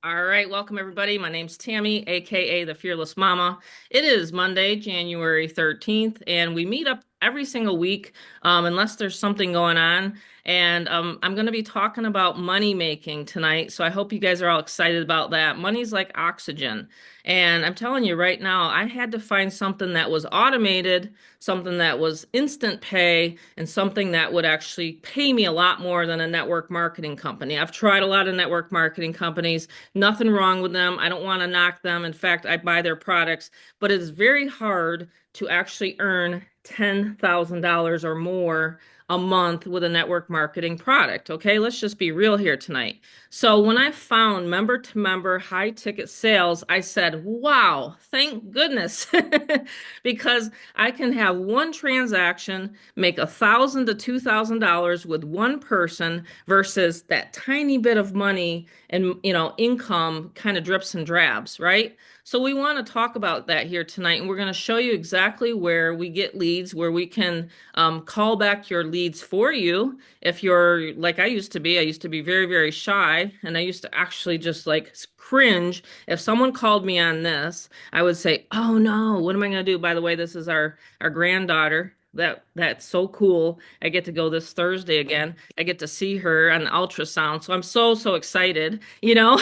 All right, welcome everybody. My name's Tammy, aka the Fearless Mama. It is Monday, January 13th, and we meet up every single week unless there's something going on. And I'm going to be talking about money making tonight. So I hope you guys are all excited about that. Money's like oxygen. And I'm telling you right now, I had to find something that was automated, something that was instant pay, and something that would actually pay me a lot more than a network marketing company. I've tried a lot of network marketing companies. Nothing wrong with them. I don't want to knock them. In fact, I buy their products, but it's very hard to actually earn $10,000 or more a month with a network marketing product. Okay, let's just be real here tonight. So when I found member to member high ticket sales, I said, wow, thank goodness, because I can have one transaction make $1,000 to $2,000 with one person versus that tiny bit of money and income kind of drips and drabs, right? So we want to talk about that here tonight, and we're going to show you exactly where we get leads, where we can call back your leads for you. If you're like I used to be very, very shy, and I used to actually just like cringe. If someone called me on this, I would say, "Oh no, what am I going to do?" By the way, this is our granddaughter. That's so cool. I get to go this Thursday again. I get to see her on ultrasound. So I'm so excited. I'm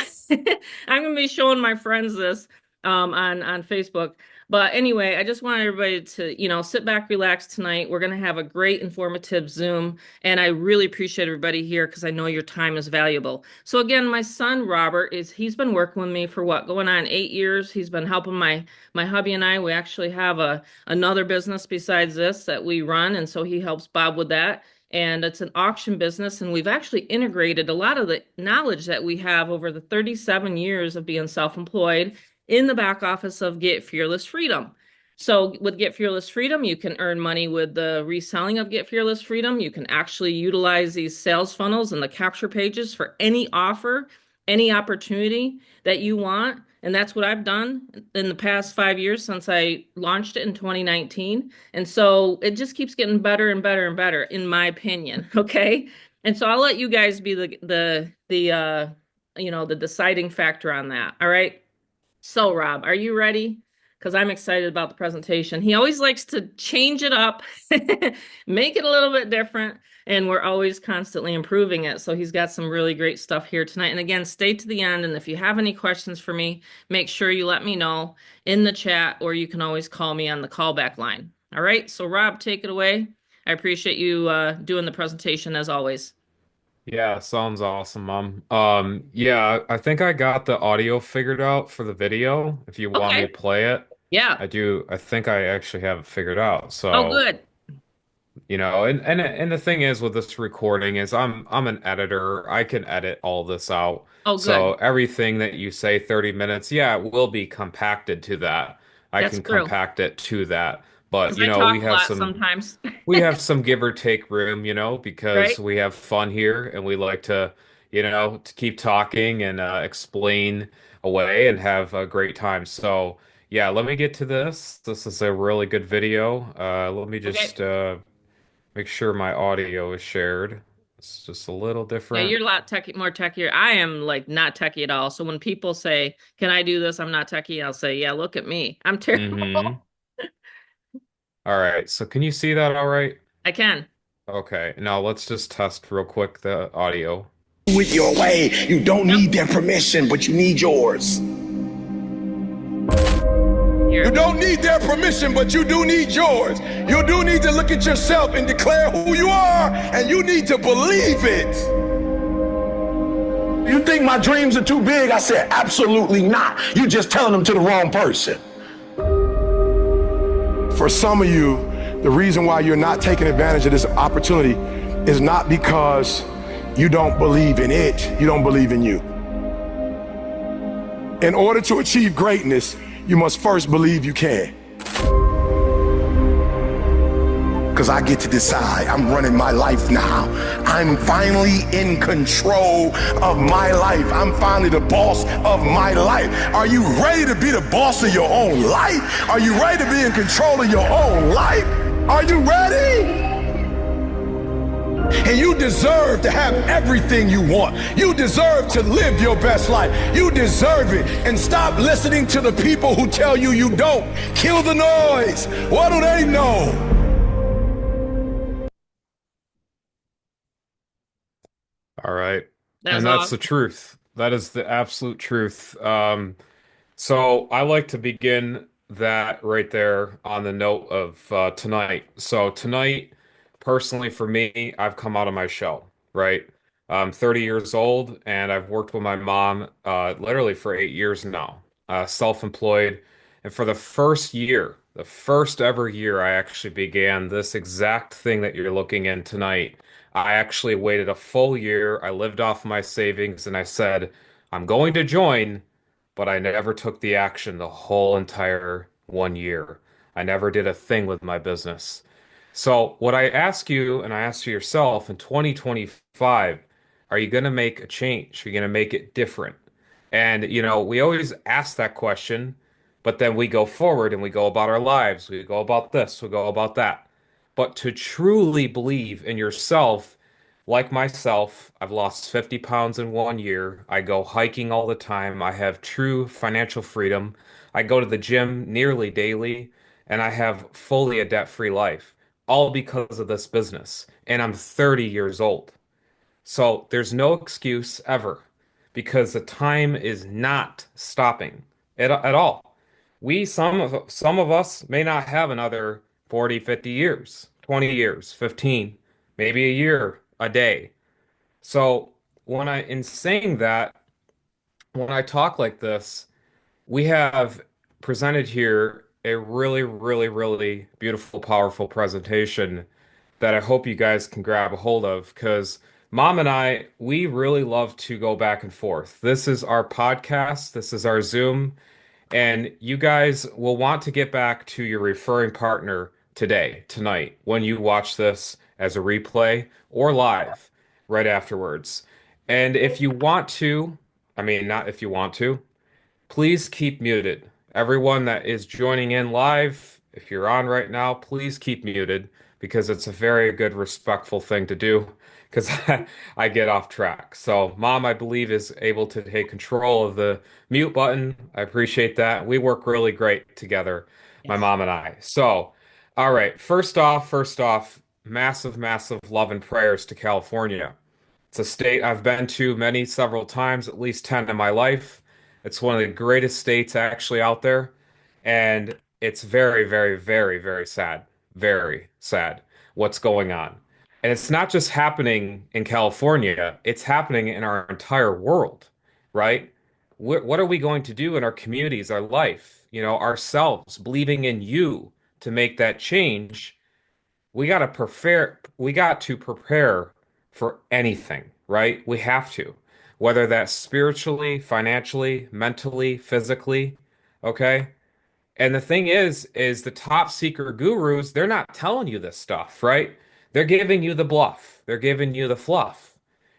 gonna be showing my friends this on Facebook. But anyway, I just want everybody to, sit back, relax tonight. We're going to have a great informative Zoom, and I really appreciate everybody here because I know your time is valuable. So again, my son Robert he's been working with me for going on 8 years. He's been helping my hubby and I. We actually have another business besides this that we run, and so he helps Bob with that. And it's an auction business, and we've actually integrated a lot of the knowledge that we have over the 37 years of being self-employed in the back office of Get Fearless Freedom. So with Get Fearless Freedom, you can earn money with the reselling of Get Fearless Freedom. You can actually utilize these sales funnels and the capture pages for any offer, any opportunity that you want. And that's what I've done in the past 5 years since I launched it in 2019. And so it just keeps getting better and better and better, in my opinion. Okay. And so I'll let you guys be the deciding factor on that. All right. So, Rob, are you ready? Because I'm excited about the presentation. He always likes to change it up, make it a little bit different, and we're always constantly improving it. So he's got some really great stuff here tonight. And again, stay to the end. And if you have any questions for me, make sure you let me know in the chat, or you can always call me on the callback line. All right. So, Rob, take it away. I appreciate you doing the presentation as always. Yeah, sounds awesome, Mom. Yeah, I think I got the audio figured out for the video. If you want me Okay. to play it, Yeah. I do. I think I actually have it figured out. Oh, So, good. and the thing is with this recording is I'm an editor. I can edit all this out. Oh, So good. everything that you say 30 minutes, yeah, it will be compacted to that. I That's can true. compact it to that. But Because I talk we a have lot some sometimes, give or take room, because right? we have fun here and we like to keep talking and explain away and have a great time. So, yeah, let me get to this. This is a really good video. Let me just Okay. make sure my audio is shared. It's just a little Yeah, different. you're a lot more techier. I am like not techie at all. So when people say, "Can I do this?" I'm not techie. I'll say, "Yeah, look at me. I'm Mm-hmm. terrible." All right. So can you see that all right? I can. Okay. Now let's just test real quick the audio. Do it your way. You don't Yep. need their permission, but you need yours. You Here. don't need their permission, but you do need yours. You do need to look at yourself and declare who you are, and you need to believe it. You think my dreams are too big? I said, absolutely not. You're just telling them to the wrong person. For some of you, the reason why you're not taking advantage of this opportunity is not because you don't believe in it, you don't believe in you. In order to achieve greatness, you must first believe you can. Because I get to decide. I'm running my life now. I'm finally in control of my life. I'm finally the boss of my life. Are you ready to be the boss of your own life? Are you ready to be in control of your own life? Are you ready? And you deserve to have everything you want. You deserve to live your best life. You deserve it. And stop listening to the people who tell you you don't. Kill the noise. What do they know? All right. That's And that's the awesome. truth. That is the absolute truth. So I like to begin that right there on the note of tonight. So tonight, personally for me, I've come out of my shell, right? I'm 30 years old and I've worked with my mom literally for 8 years now, self-employed. And for the first year, the first ever year, I actually began this exact thing that you're looking in tonight. I actually waited a full year. I lived off my savings and I said, I'm going to join, but I never took the action the whole entire 1 year. I never did a thing with my business. So, what I ask you, and I ask you yourself in 2025, are you going to make a change? Are you going to make it different? And, we always ask that question, but then we go forward and we go about our lives. We go about this, we go about that. But to truly believe in yourself, like myself, I've lost 50 pounds in 1 year. I go hiking all the time. I have true financial freedom. I go to the gym nearly daily, and I have fully a debt-free life, all because of this business. And I'm 30 years old. So there's no excuse ever because the time is not stopping at all. Some of us may not have another 40, 50 years, 20 years, 15, maybe a year, a day. So in saying that, when I talk like this, we have presented here a really, really, really beautiful, powerful presentation that I hope you guys can grab a hold of because Mom and I, we really love to go back and forth. This is our podcast, this is our Zoom, and you guys will want to get back to your referring partner today, tonight, when you watch this as a replay or live right afterwards. And if you want to, I mean, not if you want to, please keep muted. Everyone that is joining in live, if you're on right now, please keep muted because it's a very good, respectful thing to do because I get off track. So, Mom, I believe, is able to take control of the mute button. I appreciate that. We work really great together, my Yes. mom and I. So, all right, first off, massive, massive love and prayers to California. It's a state I've been to several times, at least 10 in my life. It's one of the greatest states actually out there. And it's very, very, very, very sad what's going on. And it's not just happening in California, it's happening in our entire world, right? What are we going to do in our communities, our life, ourselves, believing in you to make that change? We got to prepare for anything, right? We have to, whether that's spiritually, financially, mentally, physically, okay? And the thing is the top secret gurus, they're not telling you this stuff, right? They're giving you the bluff. They're giving you the fluff.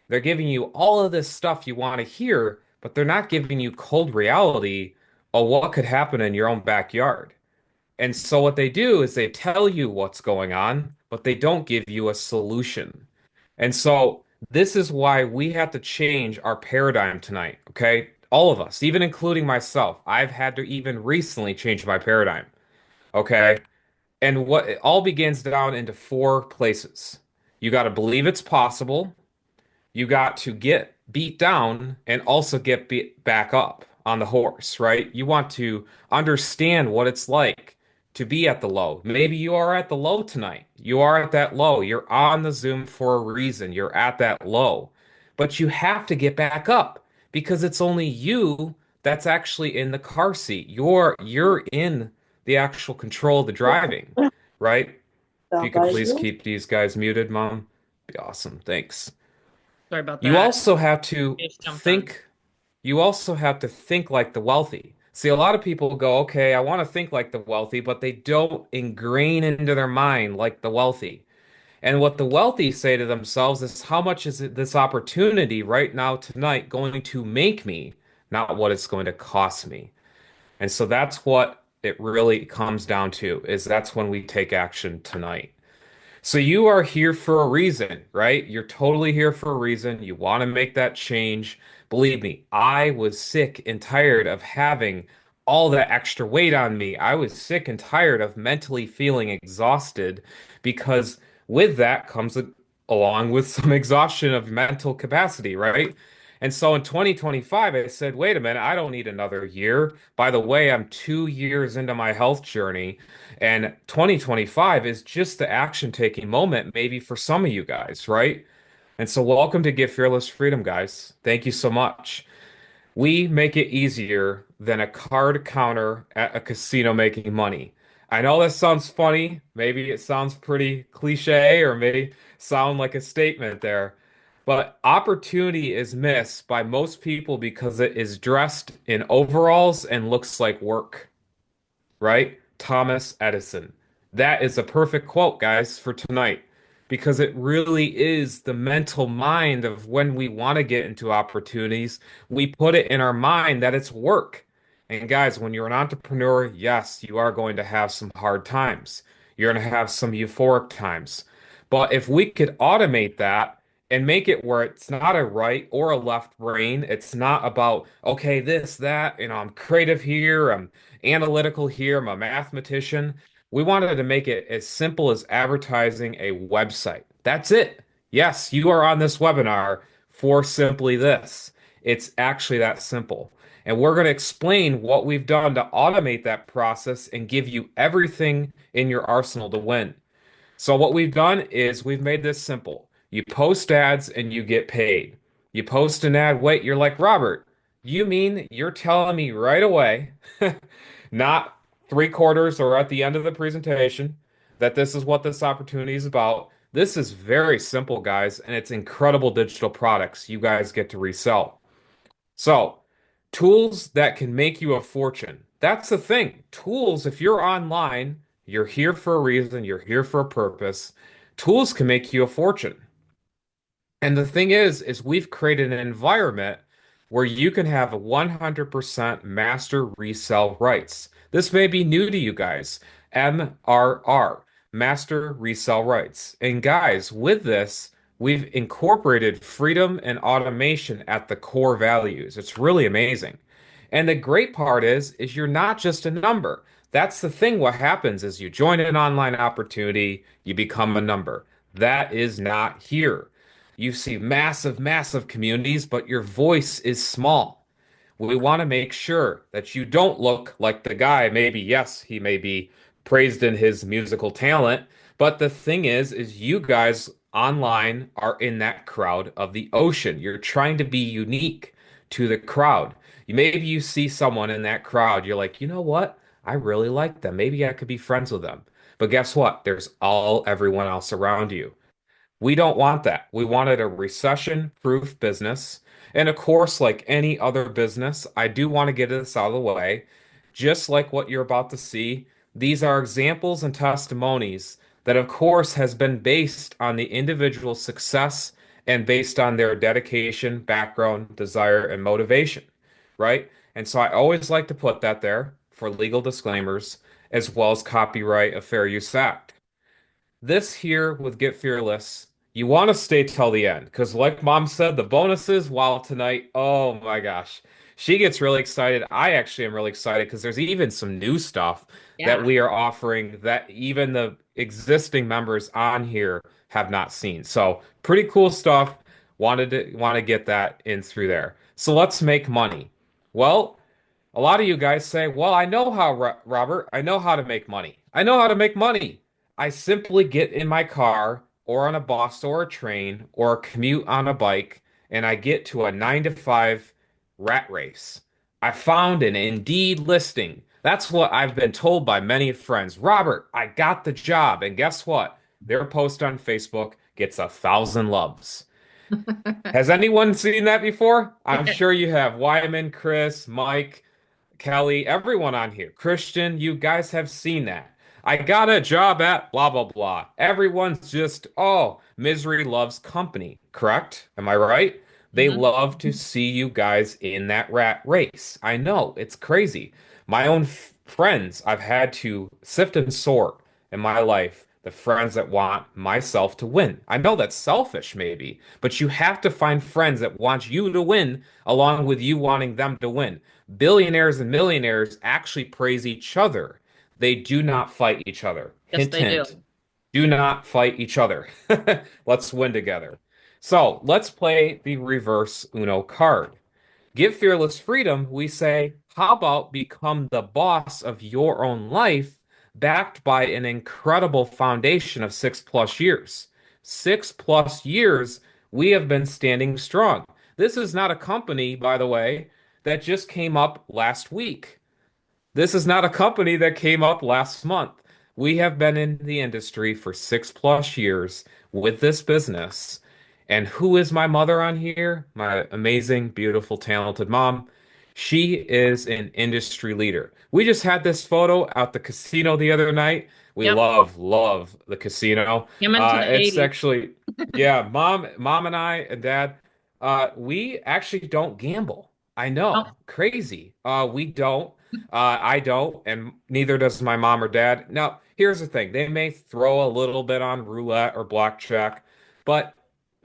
They're giving you all of this stuff you want to hear, but they're not giving you cold reality of what could happen in your own backyard. And so what they do is they tell you what's going on, but they don't give you a solution. And so this is why we have to change our paradigm tonight, okay? All of us, even including myself. I've had to even recently change my paradigm, okay? And what it all begins down into four places. You got to believe it's possible. You got to get beat down and also get beat back up on the horse, right? You want to understand what it's like to be at the low. Maybe you are at the low tonight. You are at that low. You're on the Zoom for a reason. You're at that low. But you have to get back up because it's only you that's actually in the car seat. You're in the actual control of the driving, right? If you could please keep these guys muted, Mom, be awesome. Thanks. Sorry about You that. also have to I just jumped on. think, you also have to think like the wealthy. See, a lot of people go, okay, I want to think like the wealthy, but they don't ingrain into their mind like the wealthy. And what the wealthy say to themselves is, how much is this opportunity right now, tonight, going to make me, not what it's going to cost me. And so that's what it really comes down to, is that's when we take action tonight. So you are here for a reason, right? You're totally here for a reason. You want to make that change. Believe me, I was sick and tired of having all that extra weight on me. I was sick and tired of mentally feeling exhausted because with that comes along with some exhaustion of mental capacity, right? And so in 2025, I said, wait a minute, I don't need another year. By the way, I'm 2 years into my health journey. And 2025 is just the action taking moment, maybe for some of you guys, right? And so, welcome to Get Fearless Freedom, guys. Thank you so much. We make it easier than a card counter at a casino making money. I know that sounds funny. Maybe it sounds pretty cliche or maybe sound like a statement there. But opportunity is missed by most people because it is dressed in overalls and looks like work, right? Thomas Edison. That is a perfect quote, guys, for tonight, because it really is the mental mind of when we want to get into opportunities, we put it in our mind that it's work. And guys, when you're an entrepreneur, yes, you are going to have some hard times. You're going to have some euphoric times. But if we could automate that and make it where it's not a right or a left brain, it's not about, okay, this, that, I'm creative here, I'm analytical here. I'm a mathematician. We wanted to make it as simple as advertising a website. That's it. Yes, you are on this webinar for simply this. It's actually that simple. And we're going to explain what we've done to automate that process and give you everything in your arsenal to win. So what we've done is we've made this simple. You post ads and you get paid. You post an ad, wait, you're like, Robert, you mean you're telling me right away, not three quarters or at the end of the presentation, that this is what this opportunity is about. This is very simple, guys, and it's incredible digital products you guys get to resell. So, tools that can make you a fortune. That's the thing. Tools, if you're online, you're here for a reason, you're here for a purpose. Tools can make you a fortune. And the thing is we've created an environment where you can have a 100% master resell rights. This may be new to you guys. MRR, master resell rights. And guys, with this, we've incorporated freedom and automation at the core values. It's really amazing. And the great part is you're not just a number. That's the thing. What happens is you join an online opportunity, you become a number. That is not here. You see massive, massive communities, but your voice is small. We want to make sure that you don't look like the guy. Maybe, yes, he may be praised in his musical talent, but the thing is you guys online are in that crowd of the ocean. You're trying to be unique to the crowd. Maybe you see someone in that crowd, you're like, you know what? I really like them. Maybe I could be friends with them. But guess what? There's everyone else around you. We don't want that. We wanted a recession-proof business. And of course, like any other business, I do want to get this out of the way. Just like what you're about to see, these are examples and testimonies that, of course, has been based on the individual success and based on their dedication, background, desire, and motivation, right? And so I always like to put that there for legal disclaimers as well as copyright of fair use act. This here with Get Fearless, you want to stay till the end because, like Mom said, the bonuses, wow, tonight, oh my gosh, she gets really excited. I actually am really excited because there's even some new stuff that Yeah. we are offering that even the existing members on here have not seen. So, pretty cool stuff. Want to get that in through there. So, let's make money. Well, a lot of you guys say, well, I know how, Robert, I know how to make money. I know how to make money. I simply get in my car or on a bus or a train or a commute on a bike and I get to a 9 to 5 rat race. I found an Indeed listing. That's what I've been told by many friends. Robert, I got the job. And guess what? Their post on Facebook gets 1,000 loves. Has anyone seen that before? I'm sure you have. Wyman, Chris, Mike, Kelly, everyone on here, Christian, you guys have seen that. I got a job at blah, blah, blah. Everyone's just, oh, misery loves company, correct? Am I right? They Hmm. love to see you guys in that rat race. I know, it's crazy. My own friends, I've had to sift and sort in my life the friends that want myself to win. I know that's selfish, maybe, but you have to find friends that want you to win along with you wanting them to win. Billionaires and millionaires actually praise each other. They do not fight each other. Yes, Hint, they do. hint. Do not fight each other. Let's win together. So let's play the reverse Uno card. Give fearless freedom, we say, how about become the boss of your own life, backed by an incredible foundation of 6+ years? 6+ years, we have been standing strong. This is not a company, by the way, that just came up last week. This is not a company that came up last month. We have been in the industry for 6+ years with this business. And who is my mother on here? My amazing, beautiful, talented mom. She is an industry leader. We just had this photo out the casino the other night. We Yep. love the casino. I'm into the It's 80s. actually, yeah, mom and I and dad, we actually don't gamble. I Oh, know, crazy. We don't. I don't, and neither does my mom or dad. Now, here's the thing. They may throw a little bit on roulette or blackjack, but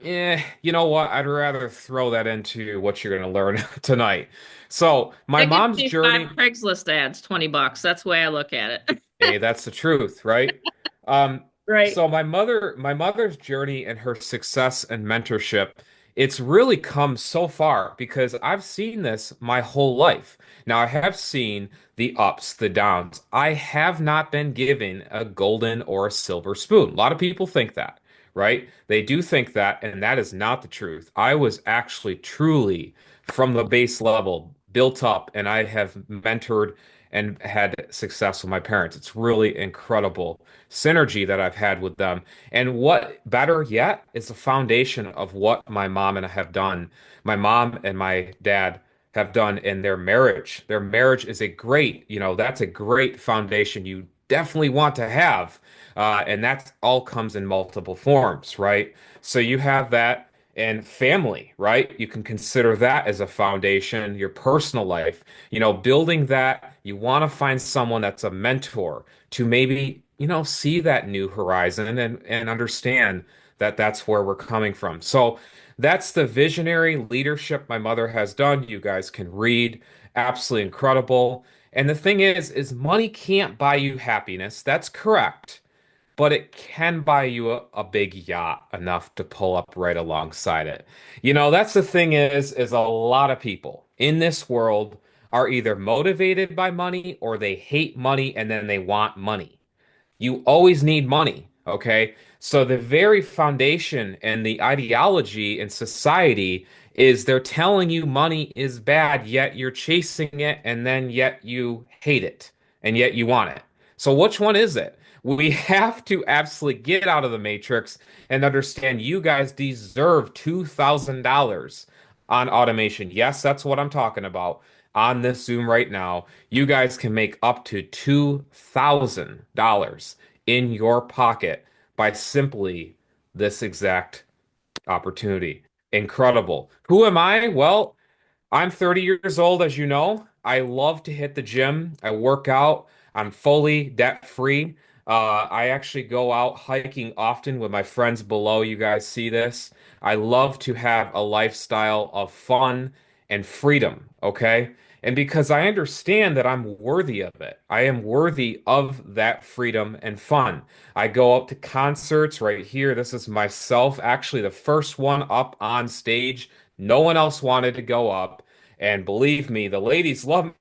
you know what? I'd rather throw that into what you're going to learn tonight. So, my that gets mom's me five journey. Craigslist ads, $20. That's the way I look at it. Hey, that's the truth, right? Um, Right. so my mother's journey and her success and mentorship, it's really come so far because I've seen this my whole life. Now I have seen the ups, the downs. I have not been given a golden or a silver spoon. A lot of people think that, right? They do think that, and that is not the truth. I was actually truly from the base level built up, and I have mentored and had success with my parents. It's really incredible synergy that I've had with them. And what better yet is the foundation of what my mom and I have done. My mom and my dad have done in their marriage. Their marriage is a great, that's a great foundation you definitely want to have. And that all comes in multiple forms, right? So you have that and family, right? You can consider that as a foundation, your personal life, building that. You want to find someone that's a mentor to maybe, see that new horizon and understand that that's where we're coming from. So that's the visionary leadership my mother has done. You guys can read. Absolutely incredible. And the thing is money can't buy you happiness. That's correct, but it can buy you a big yacht enough to pull up right alongside it. That's the thing is a lot of people in this world are either motivated by money or they hate money and then they want money. You always need money, okay? So the very foundation and the ideology in society is they're telling you money is bad, yet you're chasing it, and then yet you hate it, and yet you want it. So which one is it? We have to absolutely get out of the matrix and understand you guys deserve $2,000 on automation. Yes, that's what I'm talking about on this Zoom right now. You guys can make up to $2,000 in your pocket by simply this exact opportunity. Incredible. Who am I? Well, I'm 30 years old, as you know. I love to hit the gym. I work out. I'm fully debt free. I actually go out hiking often with my friends below. You guys see this. I love to have a lifestyle of fun and freedom, okay? And because I understand that I'm worthy of it, I am worthy of that freedom and fun. I go up to concerts right here. This is myself, actually, the first one up on stage. No one else wanted to go up. And believe me, the ladies love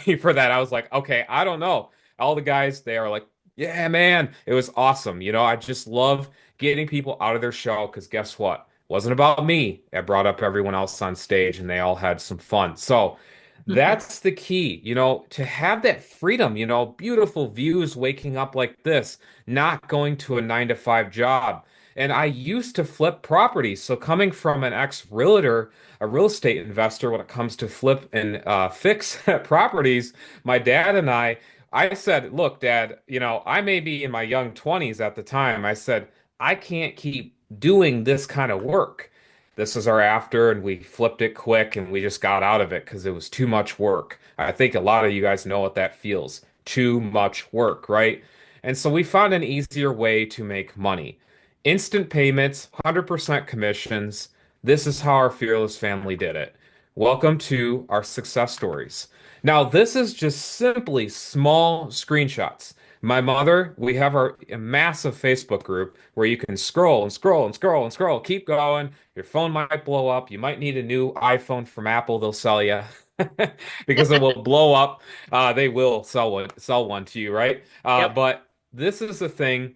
me for that. I was like, okay, I don't know. All the guys, they are like, yeah, man, it was awesome. I just love getting people out of their shell because guess what? It wasn't about me. I brought up everyone else on stage and they all had some fun. So that's the key, to have that freedom, beautiful views waking up like this, not going to a 9 to 5 job. And I used to flip properties. So coming from an ex-realtor, a real estate investor, when it comes to flip and fix properties, my dad and I said, look, Dad, I may be in my young 20s at the time. I said, I can't keep doing this kind of work. This is our after, and we flipped it quick and we just got out of it because it was too much work. I think a lot of you guys know what that feels. Too much work, right? And so we found an easier way to make money. Instant payments, 100% commissions. This is how our fearless family did it. Welcome to our success stories. Now, this is just simply small screenshots. My mother, we have our a massive Facebook group where you can scroll and scroll and scroll and scroll, keep going. Your phone might blow up. You might need a new iPhone from Apple, they'll sell you because it will blow up. They will sell one to you, right? Yep. But this is the thing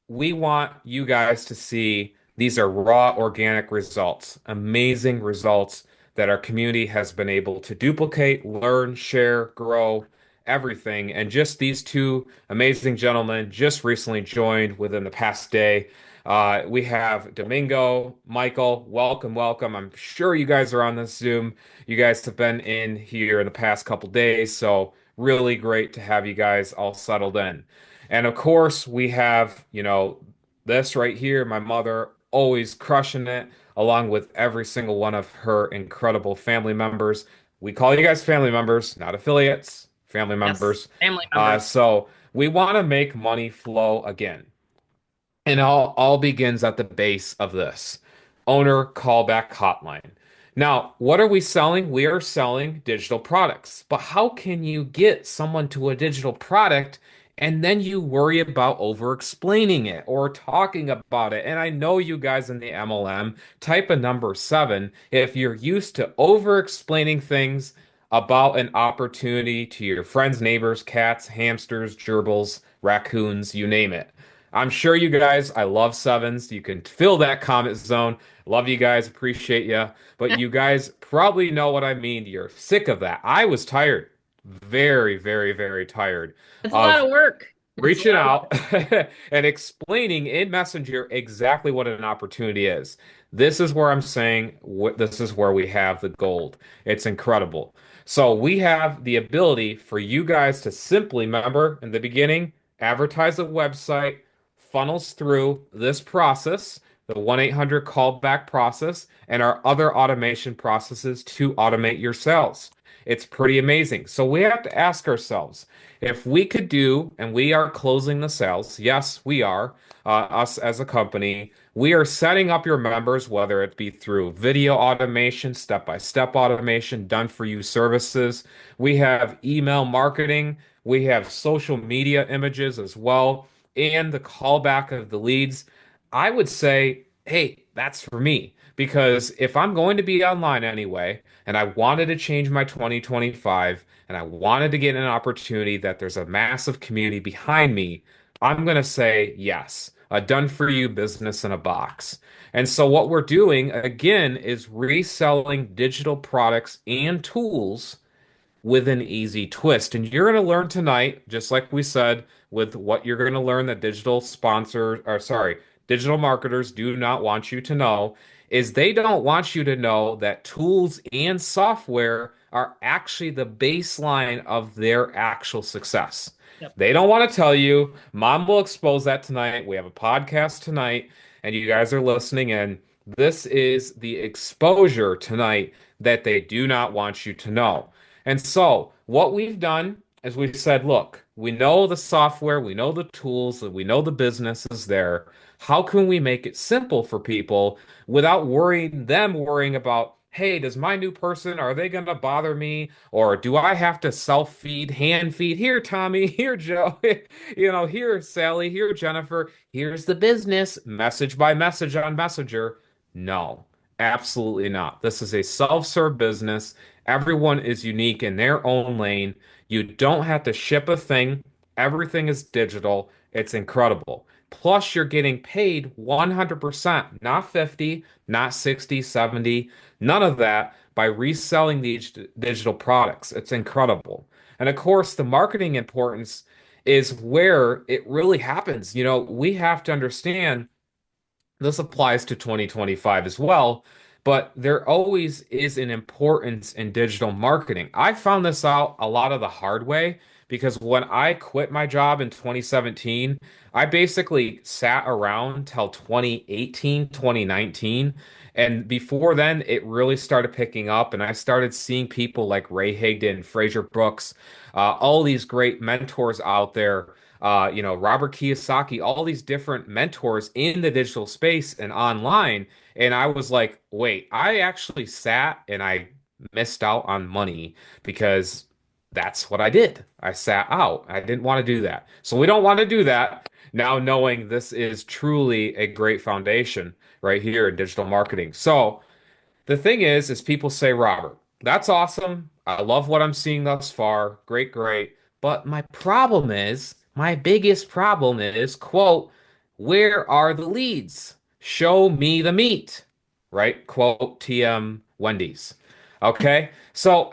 we want you guys to see. These are raw organic results, amazing results that our community has been able to duplicate, learn, share, grow, everything. And just these two amazing gentlemen just recently joined within the past day. We have Domingo, Michael, welcome, welcome. I'm sure you guys are on this Zoom. You guys have been in here in the past couple days, so really great to have you guys all settled in. And of course, we have, this right here, my mother always crushing it, along with every single one of her incredible family members. We call you guys family members, not affiliates, family Yes. members. Family members. So we want to make money flow again. And all begins at the base of this owner callback hotline. Now, what are we selling? We are selling digital products. But how can you get someone to a digital product and then you worry about over explaining it or talking about it? And I know you guys in the MLM type a number seven if you're used to over explaining things about an opportunity to your friends, neighbors, cats, hamsters, gerbils, raccoons, you name it. I'm sure you guys, I love sevens. You can fill that comment zone. Love you guys, appreciate you. But you guys probably know what I mean. You're sick of that. I was tired, very, very, very tired It's a lot of of work. It's a reaching lot of out work. and explaining in Messenger exactly what an opportunity is. This is where I'm saying this is where we have the gold. It's incredible. So we have the ability for you guys to simply remember in the beginning, advertise a website, funnels through this process, the 1-800 callback process, and our other automation processes to automate your sales. It's pretty amazing. So we have to ask ourselves, if we could do, and we are closing the sales, yes, we are, us as a company, we are setting up your members, whether it be through video automation, step-by-step automation, done for you services. We have email marketing, we have social media images as well, and the callback of the leads. I would say, hey, that's for me. Because if I'm going to be online anyway, and I wanted to change my 2025, and I wanted to get an opportunity that there's a massive community behind me, I'm going to say yes, a done for you business in a box. And so what we're doing again is reselling digital products and tools with an easy twist. And you're going to learn tonight, just like we said, with what you're going to learn that digital marketers do not want you to know is they don't want you to know that tools and software are actually the baseline of their actual success. Yep. They don't want to tell you. Mom will expose that tonight. We have a podcast tonight, and you guys are listening in. This is the exposure tonight that they do not want you to know. And so, what we've done is we've said, look, we know the software, we know the tools, we know the business is there. How can we make it simple for people without worrying about, hey, does my new person, are they going to bother me? Or do I have to self-feed, hand feed? Here, Tommy, here, Joe, here, Sally, here, Jennifer, here's the business, message by message on Messenger. No, absolutely not. This is a self-serve business. Everyone is unique in their own lane. You don't have to ship a thing. Everything is digital. It's incredible. Plus, you're getting paid 100%, not 50, not 60, 70, none of that by reselling these digital products. It's incredible. And of course, the marketing importance is where it really happens. We have to understand this applies to 2025 as well, but there always is an importance in digital marketing. I found this out a lot of the hard way because when I quit my job in 2017, I basically sat around till 2018, 2019. And before then, it really started picking up, and I started seeing people like Ray Higdon, Fraser Brooks, all these great mentors out there Robert Kiyosaki, all these different mentors in the digital space and online. And I was like, wait, I actually sat and I missed out on money because that's what I did. I sat out. I didn't want to do that. So we don't want to do that. Now knowing this is truly a great foundation right here in digital marketing. So the thing is people say, Robert, that's awesome. I love what I'm seeing thus far. Great, great. But my biggest problem is, quote, where are the leads? Show me the meat, right? Quote, TM Wendy's. Okay. So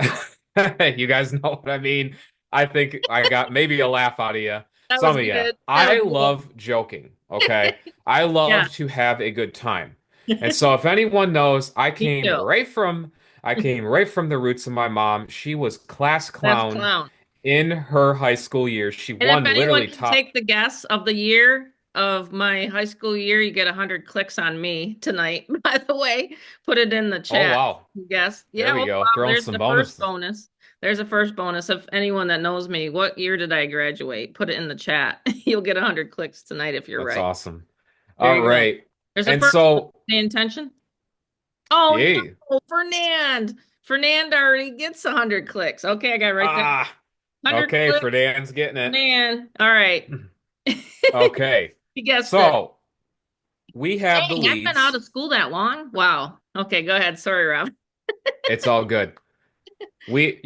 you guys know what I mean. I think I got maybe a laugh out of you. That Some was of you. good. That was I good. love joking. Okay. I Yeah, love to have a good time. And so if anyone knows, me too. I came right from the roots of my mom. She was class That's clown clown. in her high school years. She And if won anyone literally can top. take the guess of the year of my high school year, you get 100 clicks on me tonight. By the way, put it in the Oh chat. wow. Guess. There Yeah, oh we go. wow, Throwing there's some the first bonuses. bonus. There's a first bonus of anyone that knows me. What year did I graduate? Put it in the chat. You'll get 100 clicks tonight if you're That's right. awesome. There All you go. right. There's a And first one. so, Pay attention. Oh yay. no, Fernand. Fernand already gets 100 clicks. Okay, I got to write that. Ah, 100 okay, clicks. Dan's getting it. Fernand. All right. Okay. He guessed it. So we have the Dang, I've been out leads. of school that long. Wow. Okay, go ahead. Sorry, Rob. It's all good. We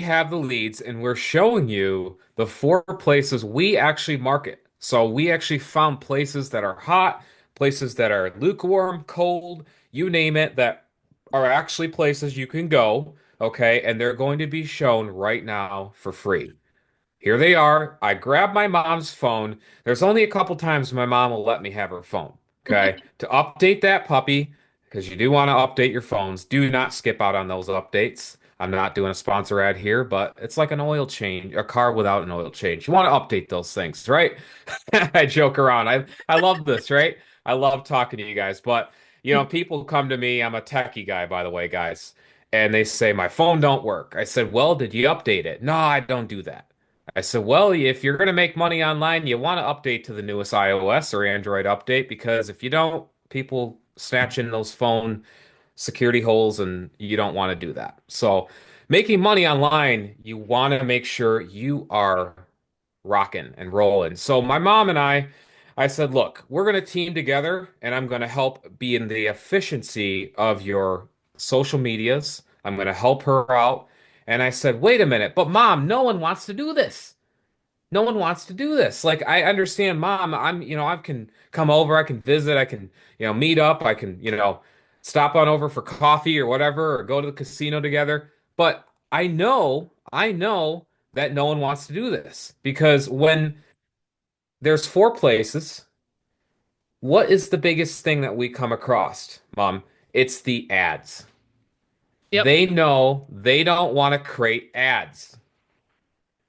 have the leads and we're showing you the four places we actually market. So we actually found places that are hot, places that are lukewarm, cold, you name it, that are actually places you can go, okay? And they're going to be shown right now for free. Here they are. I grab my mom's phone. There's only a couple times my mom will let me have her phone, okay? To update that puppy, because you do want to update your phones. Do not skip out on those updates. I'm not doing a sponsor ad here, but it's like an oil change, a car without an oil change. You want to update those things, right? I joke around. I love this, right? I love talking to you guys, but people come to me. I'm a techie guy, by the way, guys, and they say my phone don't work. I said, "Well, did you update it?" "No, I don't do that." I said, well, if you're going to make money online, you want to update to the newest iOS or Android update because if you don't, people snatch in those phone security holes and you don't want to do that. So, making money online, you want to make sure you are rocking and rolling. So, my mom and I said, look, we're going to team together and I'm going to help be in the efficiency of your social medias. I'm going to help her out. And I said, wait a minute, but mom, no one wants to do this. No one wants to do this. Like, I understand, mom, I can come over, I can visit, I can, meet up, I can, stop on over for coffee or whatever, or go to the casino together. But I know that no one wants to do this because when there's four places, what is the biggest thing that we come across, mom? It's the ads. Yep. They know they don't want to create ads.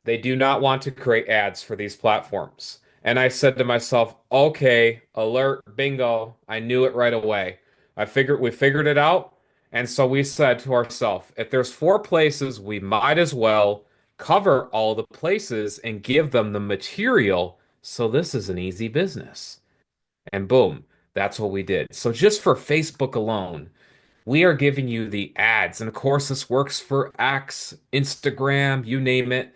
They do not want to create ads for these platforms. And I said to myself, okay, alert, bingo. I knew it right away. We figured it out. And so we said to ourselves, if there's four places, we might as well cover all the places and give them the material. So this is an easy business. And boom, that's what we did. So just for Facebook alone, we are giving you the ads. And of course, this works for X, Instagram, you name it.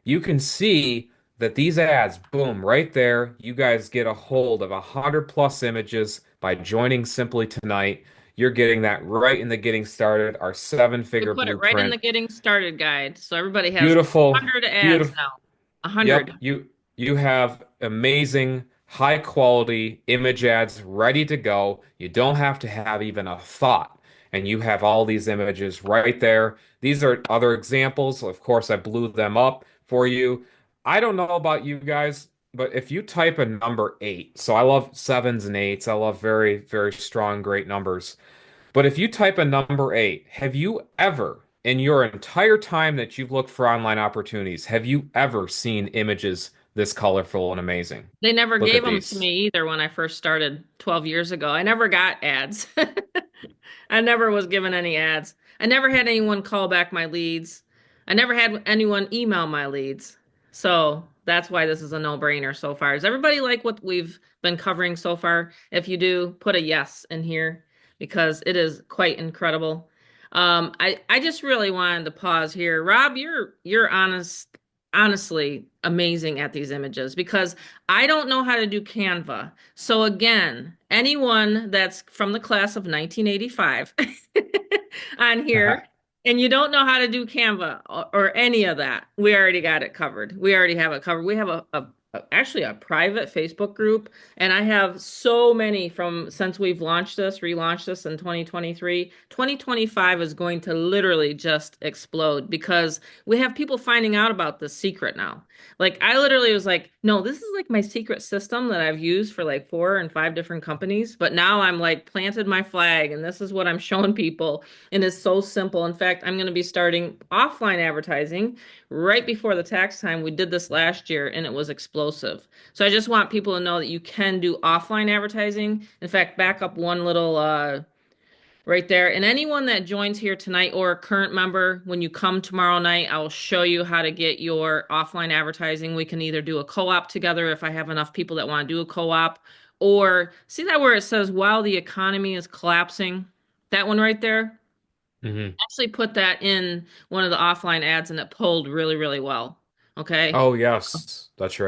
You can see that these ads, boom, right there, you guys get a hold of 100+ images by joining Simply Tonight. You're getting that right in the getting started, our We seven-figure put it right in blueprint. the getting started guide. So everybody has Beautiful, 100 ads beautiful. now. 100. Yep, you have amazing, high quality image ads ready to go. You don't have to have even a thought, and you have all these images right there. These are other examples. Of course, I blew them up for you. I don't know about you guys, but if you type a number eight, so I love sevens and eights. I love very, very strong, great numbers. But if you type a number eight, have you ever, in your entire time that you've looked for online opportunities, have you ever seen images this colorful and amazing? They never Look gave at them to these. me either when I first started 12 years ago. I never got ads. I never was given any ads. I never had anyone call back my leads. I never had anyone email my leads. So that's why this is a no-brainer so far. Does everybody like what we've been covering so far? If you do, put a yes in here because it is quite incredible. I just really wanted to pause here. Rob, you're honestly amazing at these images because I don't know how to do Canva. So again, anyone that's from the class of 1985 on here and you don't know how to do Canva or any of that, we already got it covered. We already have it covered. We have actually a private Facebook group, and I have so many from since we've relaunched this in 2023. 2025 is going to literally just explode because we have people finding out about this secret now. Like I literally was like, no, this is like my secret system that I've used for like 4 and 5 different companies, but now I'm like planted my flag and this is what I'm showing people and it's so simple. In fact, I'm going to be starting offline advertising right before the tax time. We did this last year and it was explosive. So I just want people to know that you can do offline advertising. In fact, back up one little right there. And anyone that joins here tonight or a current member, when you come tomorrow night, I will show you how to get your offline advertising. We can either do a co-op together if I have enough people that want to do a co-op, or see that where it says while the economy is collapsing, that one right there. Hmm. Actually put that in one of the offline ads and it pulled really, really well. Okay. Oh, yes, that's right.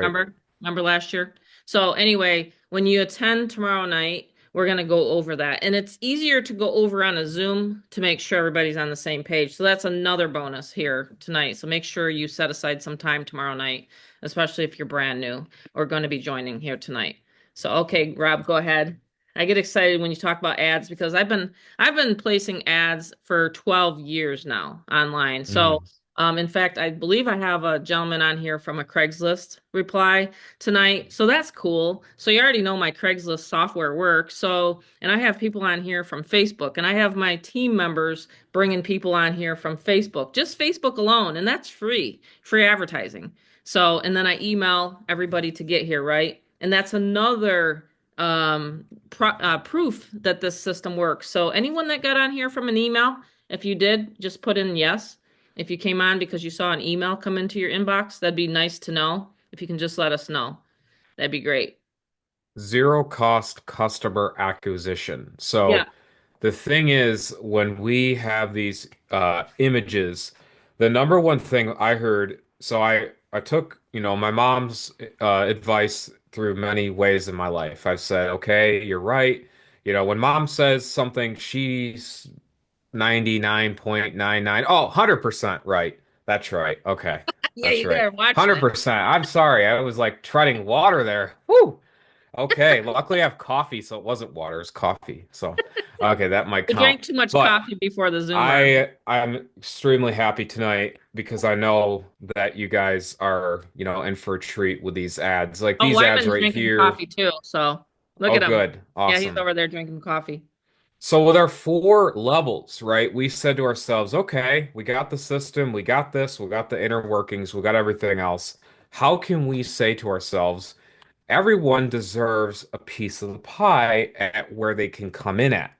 Remember last year? So anyway, when you attend tomorrow night, we're going to go over that. And it's easier to go over on a Zoom to make sure everybody's on the same page. So that's another bonus here tonight. So make sure you set aside some time tomorrow night, especially if you're brand new or going to be joining here tonight. So okay, Rob, go ahead. I get excited when you talk about ads because I've been placing ads for 12 years now online. So Mm. in fact, I believe I have a gentleman on here from a Craigslist reply tonight. So that's cool. So you already know my Craigslist software works. So, and I have people on here from Facebook, and I have my team members bringing people on here from Facebook, just Facebook alone. And that's free advertising. So, and then I email everybody to get here, right? And that's another proof that this system works. So anyone that got on here from an email, if you did, just put in yes. If you came on because you saw an email come into your inbox, that'd be nice to know. If you can just let us know, that'd be great. Zero cost customer acquisition. Yeah. So the thing is, when we have these images, the number one thing I heard, so I took, my mom's advice through many ways in my life. I said, okay, you're right. When mom says something, she's 99.99. Oh, 100% right. That's right. Okay. Yeah, That's you right. better watch that. 100%. I'm sorry. I was like treading water there. Whew. Okay. Luckily I have coffee, so it wasn't water, it's coffee. So, okay, that might We count. drank too much But coffee before the Zoom, Rob. I'm extremely happy tonight because I know that you guys are, in for a treat with these ads. Like Oh, these ads Wyman's right drinking here. coffee too. So look Oh, at him. good. Yeah, he's Awesome. over there drinking coffee. So with our 4 levels, right, we said to ourselves, okay, we got the system, we got this, we got the inner workings, we got everything else. How can we say to ourselves, everyone deserves a piece of the pie at where they can come in at?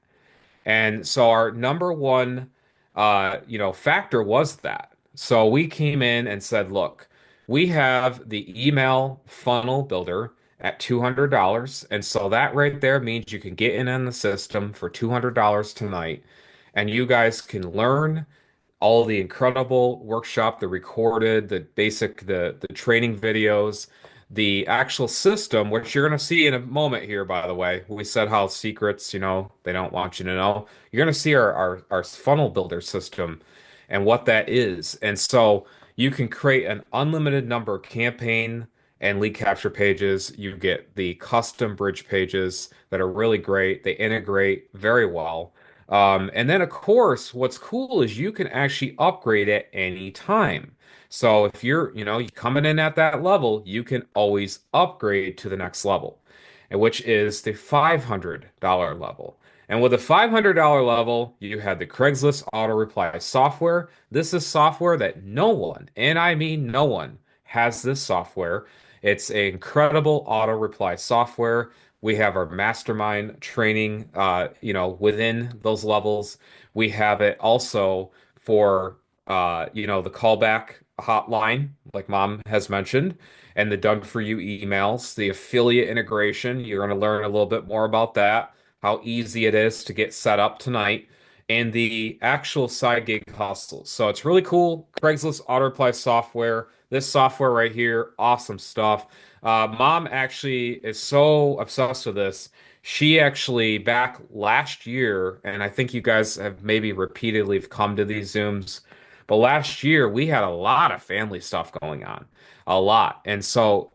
And so our number one, factor was that. So we came in and said, look, we have the email funnel builder at $200. And so that right there means you can get in on the system for $200 tonight. And you guys can learn all the incredible workshop, the recorded, the basic, the training videos, the actual system, which you're going to see in a moment here, by the way. We said how secrets, they don't want you to know. You're going to see our funnel builder system and what that is. And so you can create an unlimited number of campaign and lead capture pages. You get the custom bridge pages that are really great. They integrate very well. And then, of course, what's cool is you can actually upgrade at any time. So if you're coming in at that level, you can always upgrade to the next level, and which is the $500 level. And with the $500 level, you have the Craigslist auto reply software. This is software that no one, and I mean no one, has this software. It's an incredible auto reply software. We have our mastermind training, within those levels. We have it also for, the callback hotline, like Mom has mentioned, and the Done For You emails, the affiliate integration. You're going to learn a little bit more about that, how easy it is to get set up tonight, and the actual side gig hustles. So it's really cool. Craigslist auto reply software. This software right here, awesome stuff. Mom actually is so obsessed with this. She actually back last year, and I think you guys have maybe repeatedly come to these Zooms, but last year we had a lot of family stuff going on, a lot. And so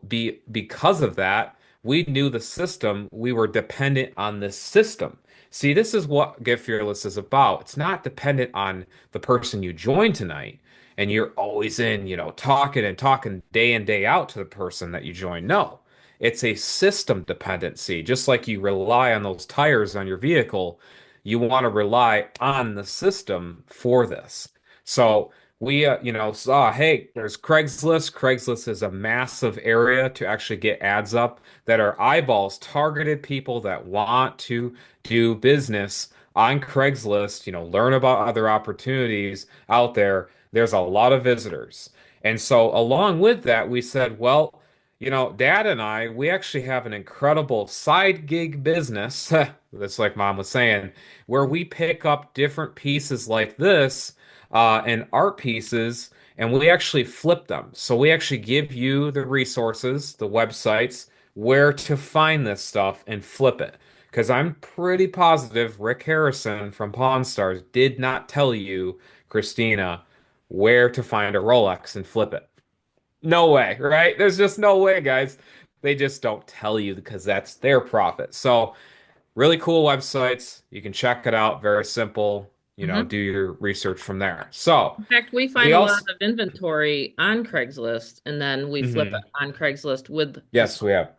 because of that, we knew the system, we were dependent on this system. See, this is what Get Fearless is about. It's not dependent on the person you join tonight and you're always in, talking and talking day in, day out to the person that you join. No, it's a system dependency. Just like you rely on those tires on your vehicle, you want to rely on the system for this. So we, saw, hey, there's Craigslist. Craigslist is a massive area to actually get ads up that are eyeballs, targeted people that want to do business on Craigslist, learn about other opportunities out there. There's a lot of visitors. And so along with that, we said, well, Dad and I, we actually have an incredible side gig business, that's like Mom was saying, where we pick up different pieces like this and art pieces, and we actually flip them. So we actually give you the resources, the websites, where to find this stuff and flip it. Because I'm pretty positive Rick Harrison from Pawn Stars did not tell you, Christina, where to find a Rolex and flip it. No way, right? There's just no way, guys. They just don't tell you because that's their profit. So, really cool websites. You can check it out. Very simple. Mhm. Do your research from there. So, In fact, we we find a lot also, of inventory on Craigslist and then we flip it Mhm. on Craigslist with the Yes, we have.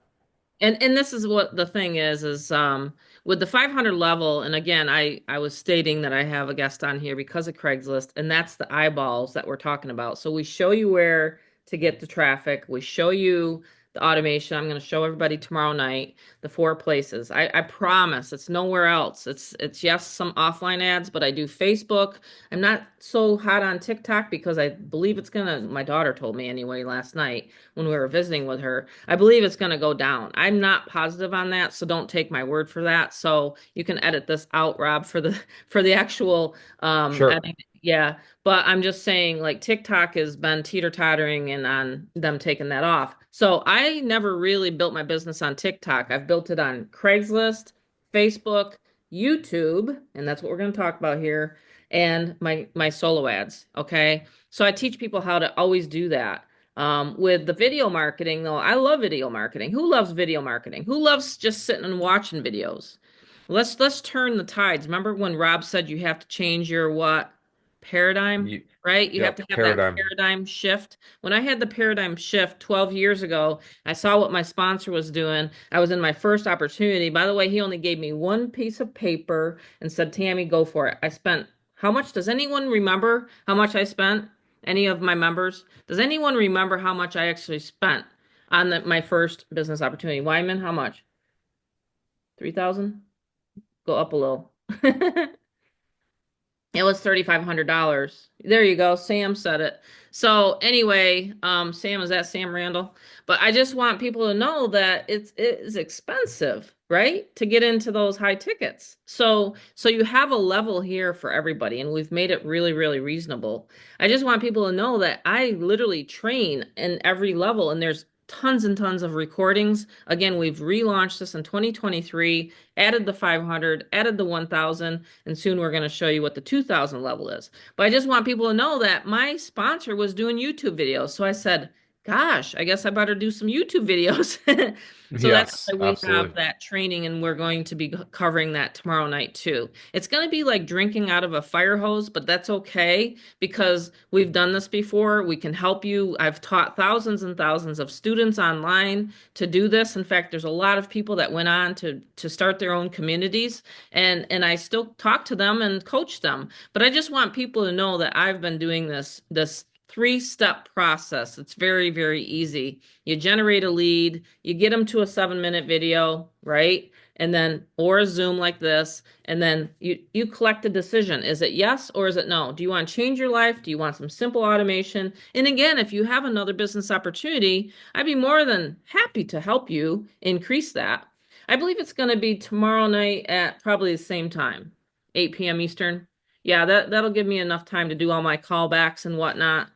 and this is what the thing is with the 500 level, and again, I was stating that I have a guest on here because of Craigslist, and that's the eyeballs that we're talking about. So we show you where to get the traffic. We show you the automation. I'm going to show everybody tomorrow night the four places. I promise it's nowhere else. It's yes, some offline ads, but I do Facebook. I'm not so hot on TikTok because I believe it's gonna, my daughter told me anyway last night when we were visiting with her. I believe it's going to go down. I'm not positive on that, so don't take my word for that. So you can edit this out, Rob, for the for the actual Sure. edit. Yeah, but I'm just saying like TikTok has been teeter-tottering and on them taking that off. So I never really built my business on TikTok. I've built it on Craigslist, Facebook, YouTube, and that's what we're going to talk about here, and my solo ads, okay? So I teach people how to always do that. With the video marketing, though, I love video marketing. Who loves video marketing? Who loves just sitting and watching videos? Let's turn the tides. Remember when Rob said you have to change your what? Paradigm, You, right? You have to yep, have that paradigm. paradigm shift. When I had the paradigm shift 12 years ago, I saw what my sponsor was doing. I was in my first opportunity. By the way, he only gave me one piece of paper and said, Tammy, go for it. I spent how much? Does anyone remember how much I spent? Any of my members? Does anyone remember how much I actually spent on my first business opportunity? Wyman, how much? 3,000? Go up a little. It was $3,500. There you go. Sam said it. So anyway, Sam, is that Sam Randall? But I just want people to know that it is expensive, right? To get into those high tickets. So you have a level here for everybody, and we've made it really, really reasonable. I just want people to know that I literally train in every level, and there's tons and tons of recordings. Again, we've relaunched this in 2023, added the 500, added the 1,000, and soon we're going to show you what the 2,000 level is. But I just want people to know that my sponsor was doing YouTube videos. So I said, gosh, I guess I better do some YouTube videos. So that's Yes, why we have absolutely. that training, and we're going to be covering that tomorrow night too. It's going to be like drinking out of a fire hose, but that's okay because we've done this before. We can help you. I've taught thousands and thousands of students online to do this. In fact, there's a lot of people that went on to start their own communities, and I still talk to them and coach them. But I just want people to know that I've been doing this three-step process. It's very, very easy. You generate a lead, you get them to a 7-minute video, right? And then, or a Zoom like this, and then you collect a decision. Is it yes or is it no? Do you want to change your life? Do you want some simple automation? And again, if you have another business opportunity, I'd be more than happy to help you increase that. I believe it's going to be tomorrow night at probably the same time, 8 p.m. Eastern. Yeah, that'll give me enough time to do all my callbacks and whatnot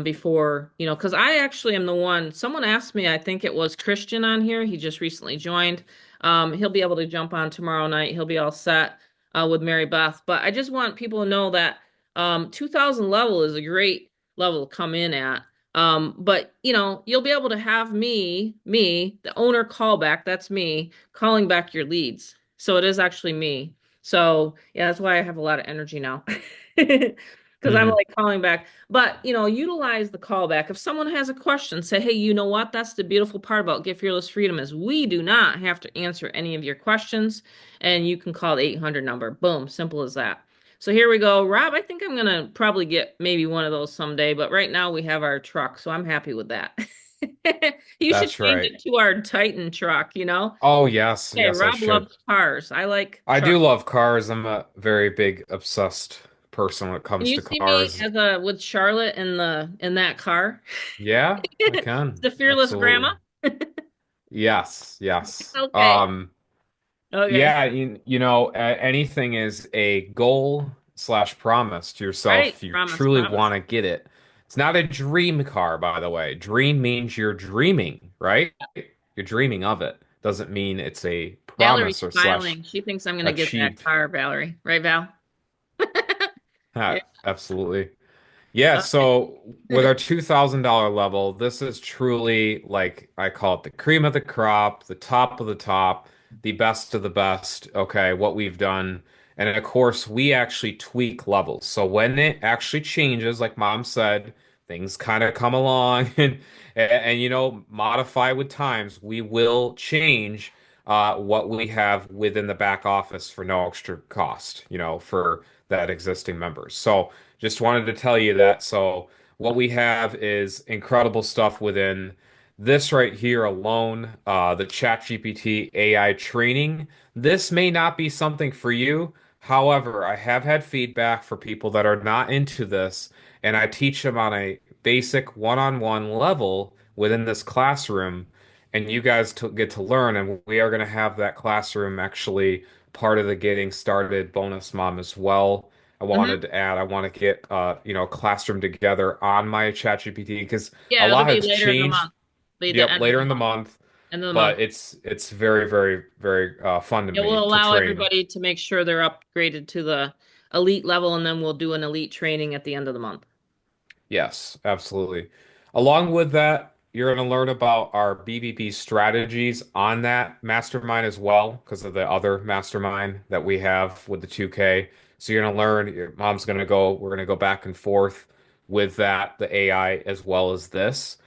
before, because I actually am the one, someone asked me, I think it was Christian on here. He just recently joined. He'll be able to jump on tomorrow night. He'll be all set with Mary Beth. But I just want people to know that 2000 level is a great level to come in at. But you'll be able to have the owner callback, that's me, calling back your leads. So it is actually me. So yeah, that's why I have a lot of energy now. Because I'm Hmm. like calling back. But utilize the callback. If someone has a question, say, hey, you know what? That's the beautiful part about Get Fearless Freedom is we do not have to answer any of your questions. And you can call the 800 number. Boom, simple as that. So here we go. Rob, I think I'm gonna probably get maybe one of those someday, but right now we have our truck, so I'm happy with that. You should That's change right. it to our Titan truck. Oh, yes, Hey, yes, I Rob should. loves cars. I like I do trucks. love cars. I'm a very big obsessed person when it Can comes you to see me cars. as a with Charlotte in that car? Yeah, I can. The fearless grandma? Absolutely. Yes, yes. Okay. Okay. Yeah, anything is a goal slash promise to yourself Right. if you Promise, truly promise. want to get it. It's not a dream car, by the way. Dream means you're dreaming, right? You're dreaming of it. Doesn't mean it's a Valerie's promise or slash smiling. She thinks I'm gonna get that achieved. car, Valerie. Right, Val? Yeah. Absolutely. Yeah, so with our $2,000 level, this is truly like I call it the cream of the crop, the top of the top, the best of the best. Okay, what we've done. And of course, we actually tweak levels. So when it actually changes, like Mom said, things kind of come along and modify with times. We will change what we have within the back office for no extra cost, for that existing members. So just wanted to tell you that. So what we have is incredible stuff within this right here alone, the ChatGPT AI training. This may not be something for you. However, I have had feedback for people that are not into this, and I teach them on a basic one-on-one level within this classroom, and you guys get to learn, and we are going to have that classroom actually part of the getting started bonus mom as well. I Hmm. wanted to add, I want to get a classroom together on my ChatGPT because a Yeah, it'll lot be has later in the changed. month. Be the Yep, end of later the in the month. month, End of the month. but it's very, very, very fun to It will me to allow train. everybody to make sure they're upgraded to the elite level, and then we'll do an elite training at the end of the month. Yes, absolutely. Along with that, you're going to learn about our BBB strategies on that mastermind as well, because of the other mastermind that we have with the 2K. So you're going to learn, your mom's going to go, we're going to go back and forth with that, the AI, as well as this.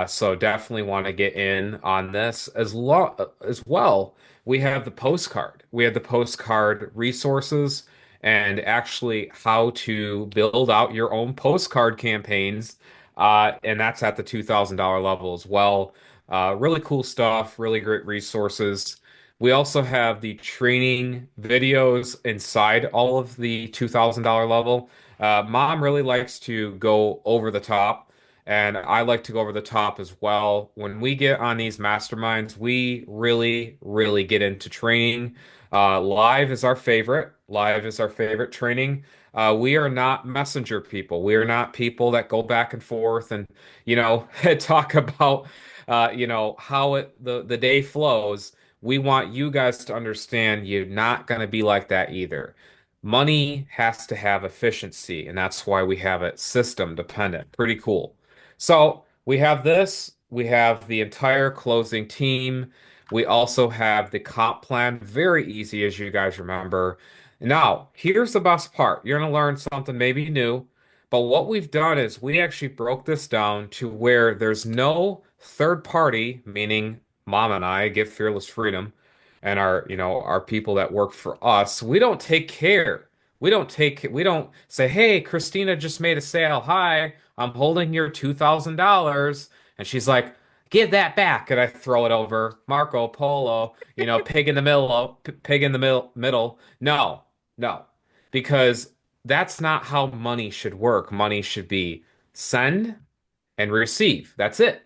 So definitely want to get in on this as well. We have the postcard. We have the postcard resources and actually how to build out your own postcard campaigns. And that's at the $2,000 level as well. Really cool stuff, really great resources. We also have the training videos inside all of the $2,000 level. Mom really likes to go over the top, and I like to go over the top as well. When we get on these masterminds, we really, really get into training. Live is our favorite. Live is our favorite training. We are not messenger people. We are not people that go back and forth and, talk about, how the day flows. We want you guys to understand you're not going to be like that either. Money has to have efficiency, and that's why we have it system dependent. Pretty cool. So we have this. We have the entire closing team. We also have the comp plan, very easy as you guys remember. Now, here's the best part. You're going to learn something maybe new, but what we've done is we actually broke this down to where there's no third party, meaning Mom and I get fearless freedom and our people that work for us. We don't take care. we don't say, "Hey, Christina just made a sale. Hi, I'm holding your $2,000." And she's like, "Give that back." And I throw it over Marco Polo, pig in the middle, pig in the middle. No, no, because that's not how money should work. Money should be send and receive. That's it.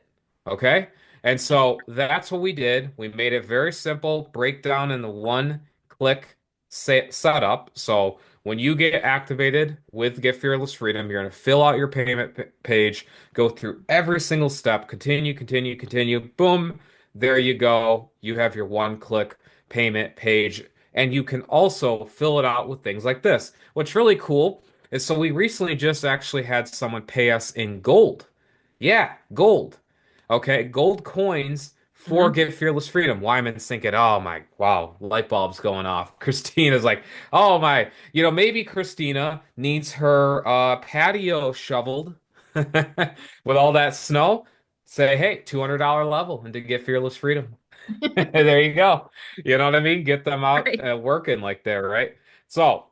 Okay? And so that's what we did. We made it very simple, breakdown in the one click setup. So when you get activated with Get Fearless Freedom, you're going to fill out your payment page, go through every single step, continue, continue, continue. Boom, there you go. You have your one click payment page. And you can also fill it out with things like this. What's really cool is so we recently just actually had someone pay us in gold. Yeah, gold. Okay, gold coins for Mhm. Get Fearless Freedom. Wyman's thinking, oh my, wow, light bulb's going off. Christina's like, oh my, maybe Christina needs her patio shoveled with all that snow. Say, hey, $200 level into Get Fearless Freedom. There you go. You know what I mean? Get them out Right. working like there, right? So,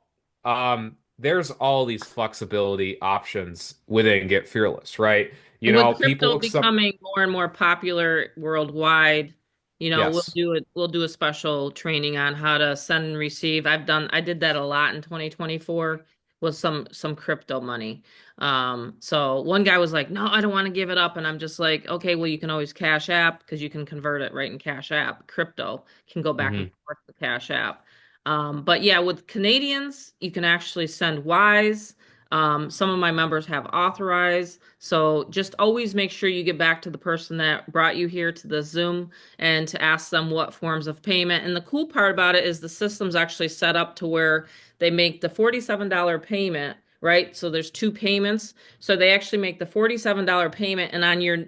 there's all these flexibility options within Get Fearless, right? And with People crypto accept, becoming more and more popular worldwide, we'll yes. do it. We'll do a special training on how to send and receive. I did that a lot in 2024 with some crypto money. So one guy was like, "No, I don't want to give it up," and I'm just like, "Okay, well, you can always Cash App because you can convert it right in Cash App. Crypto can go back and Hmm. forth to Cash App." But yeah, with Canadians, you can actually send Wise. Some of my members have authorized. So just always make sure you get back to the person that brought you here to the Zoom and to ask them what forms of payment. And the cool part about it is the system's actually set up to where they make the $47 payment, right? So there's two payments. So they actually make the $47 payment and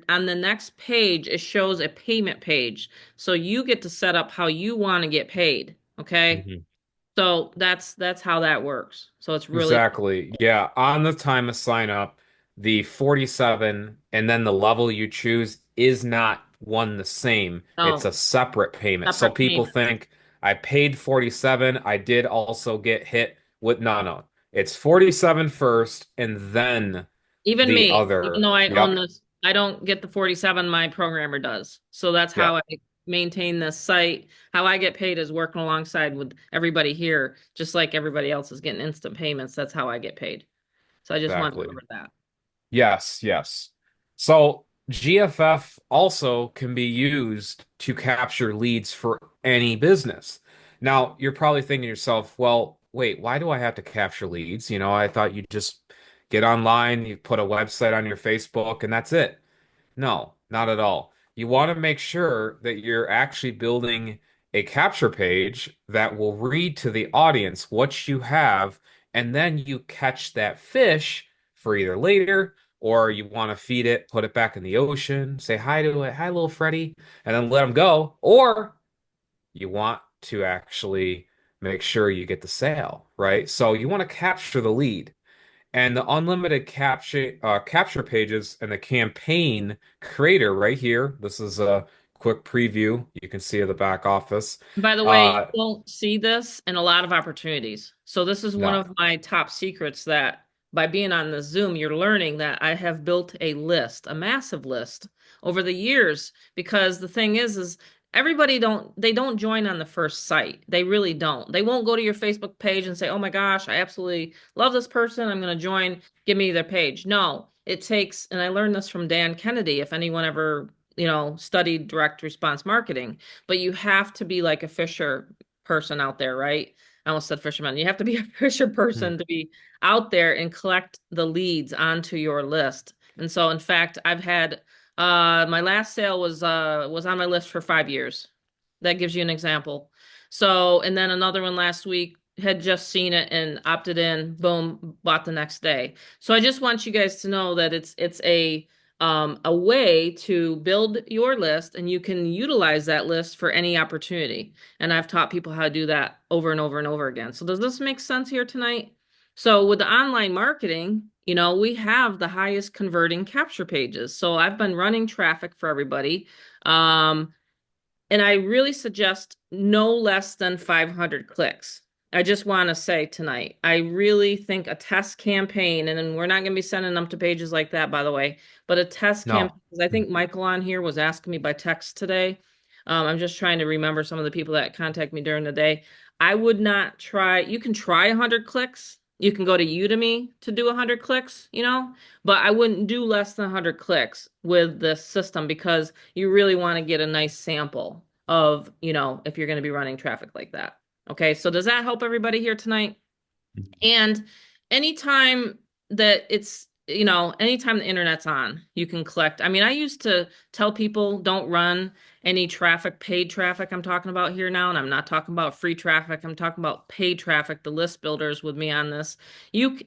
on the next page it shows a payment page. So you get to set up how you want to get paid, okay? Hmm. So that's how that works. So it's really Exactly. Yeah. On the time of sign up, the 47 and then the level you choose is not one the same. It's oh, a separate payment. So separate people payment. think I paid 47. I did also get hit with no, no. It's 47 first and then Even the me, even other. though I own Yep. this, I don't get the 47, my programmer does. So that's how I Yep. maintain this site. How I get paid is working alongside with everybody here, just like everybody else is getting instant payments. That's how I get paid. So I just wanted to Exactly. cover that. Yes, yes. So GFF also can be used to capture leads for any business. Now, you're probably thinking to yourself, well, wait, why do I have to capture leads? I thought you just get online, you put a website on your Facebook, and that's it. No, not at all. You want to make sure that you're actually building a capture page that will read to the audience what you have, and then you catch that fish for either later, or you want to feed it, put it back in the ocean, say hi to it, hi, little Freddy, and then let them go, or you want to actually make sure you get the sale, right? So you want to capture the lead. And the unlimited capture pages and the campaign creator right here. This is a quick preview. You can see of the back office. By the way, you Uh, don't see this in a lot of opportunities. So this is one no. of my top secrets that by being on the Zoom, you're learning that I have built a list, a massive list over the years because the thing is they don't join on the first site. They really don't. They won't go to your Facebook page and say, "Oh my gosh, I absolutely love this person. I'm going to join. Give me their page." No, it takes, and I learned this from Dan Kennedy, if anyone ever, studied direct response marketing, but you have to be like a Fisher person out there, right? I almost said fisherman. You have to be a Fisher Hmm. person to be out there and collect the leads onto your list. And so, in fact, I've had my last sale was on my list for 5 years. That gives you an example. So, and then another one last week had just seen it and opted in, boom, bought the next day. So I just want you guys to know that it's a way to build your list and you can utilize that list for any opportunity. And I've taught people how to do that over and over and over again. So does this make sense here tonight? So with the online marketing, we have the highest converting capture pages. So I've been running traffic for everybody. And I really suggest no less than 500 clicks. I just want to say tonight, I really think a test campaign, and then we're not going to be sending them to pages like that, by the way, but a test No. campaign, because I think Michael on here was asking me by text today. I'm just trying to remember some of the people that contact me during the day. I would not try, you can try 100 clicks. You can go to Udemy to do 100 clicks, but I wouldn't do less than 100 clicks with this system because you really want to get a nice sample of, if you're going to be running traffic like that. Okay, so does that help everybody here tonight? And anytime that anytime the internet's on, you can collect. I mean, I used to tell people don't run any traffic, paid traffic I'm talking about here now, and I'm not talking about free traffic. I'm talking about paid traffic, the list builders with me on this.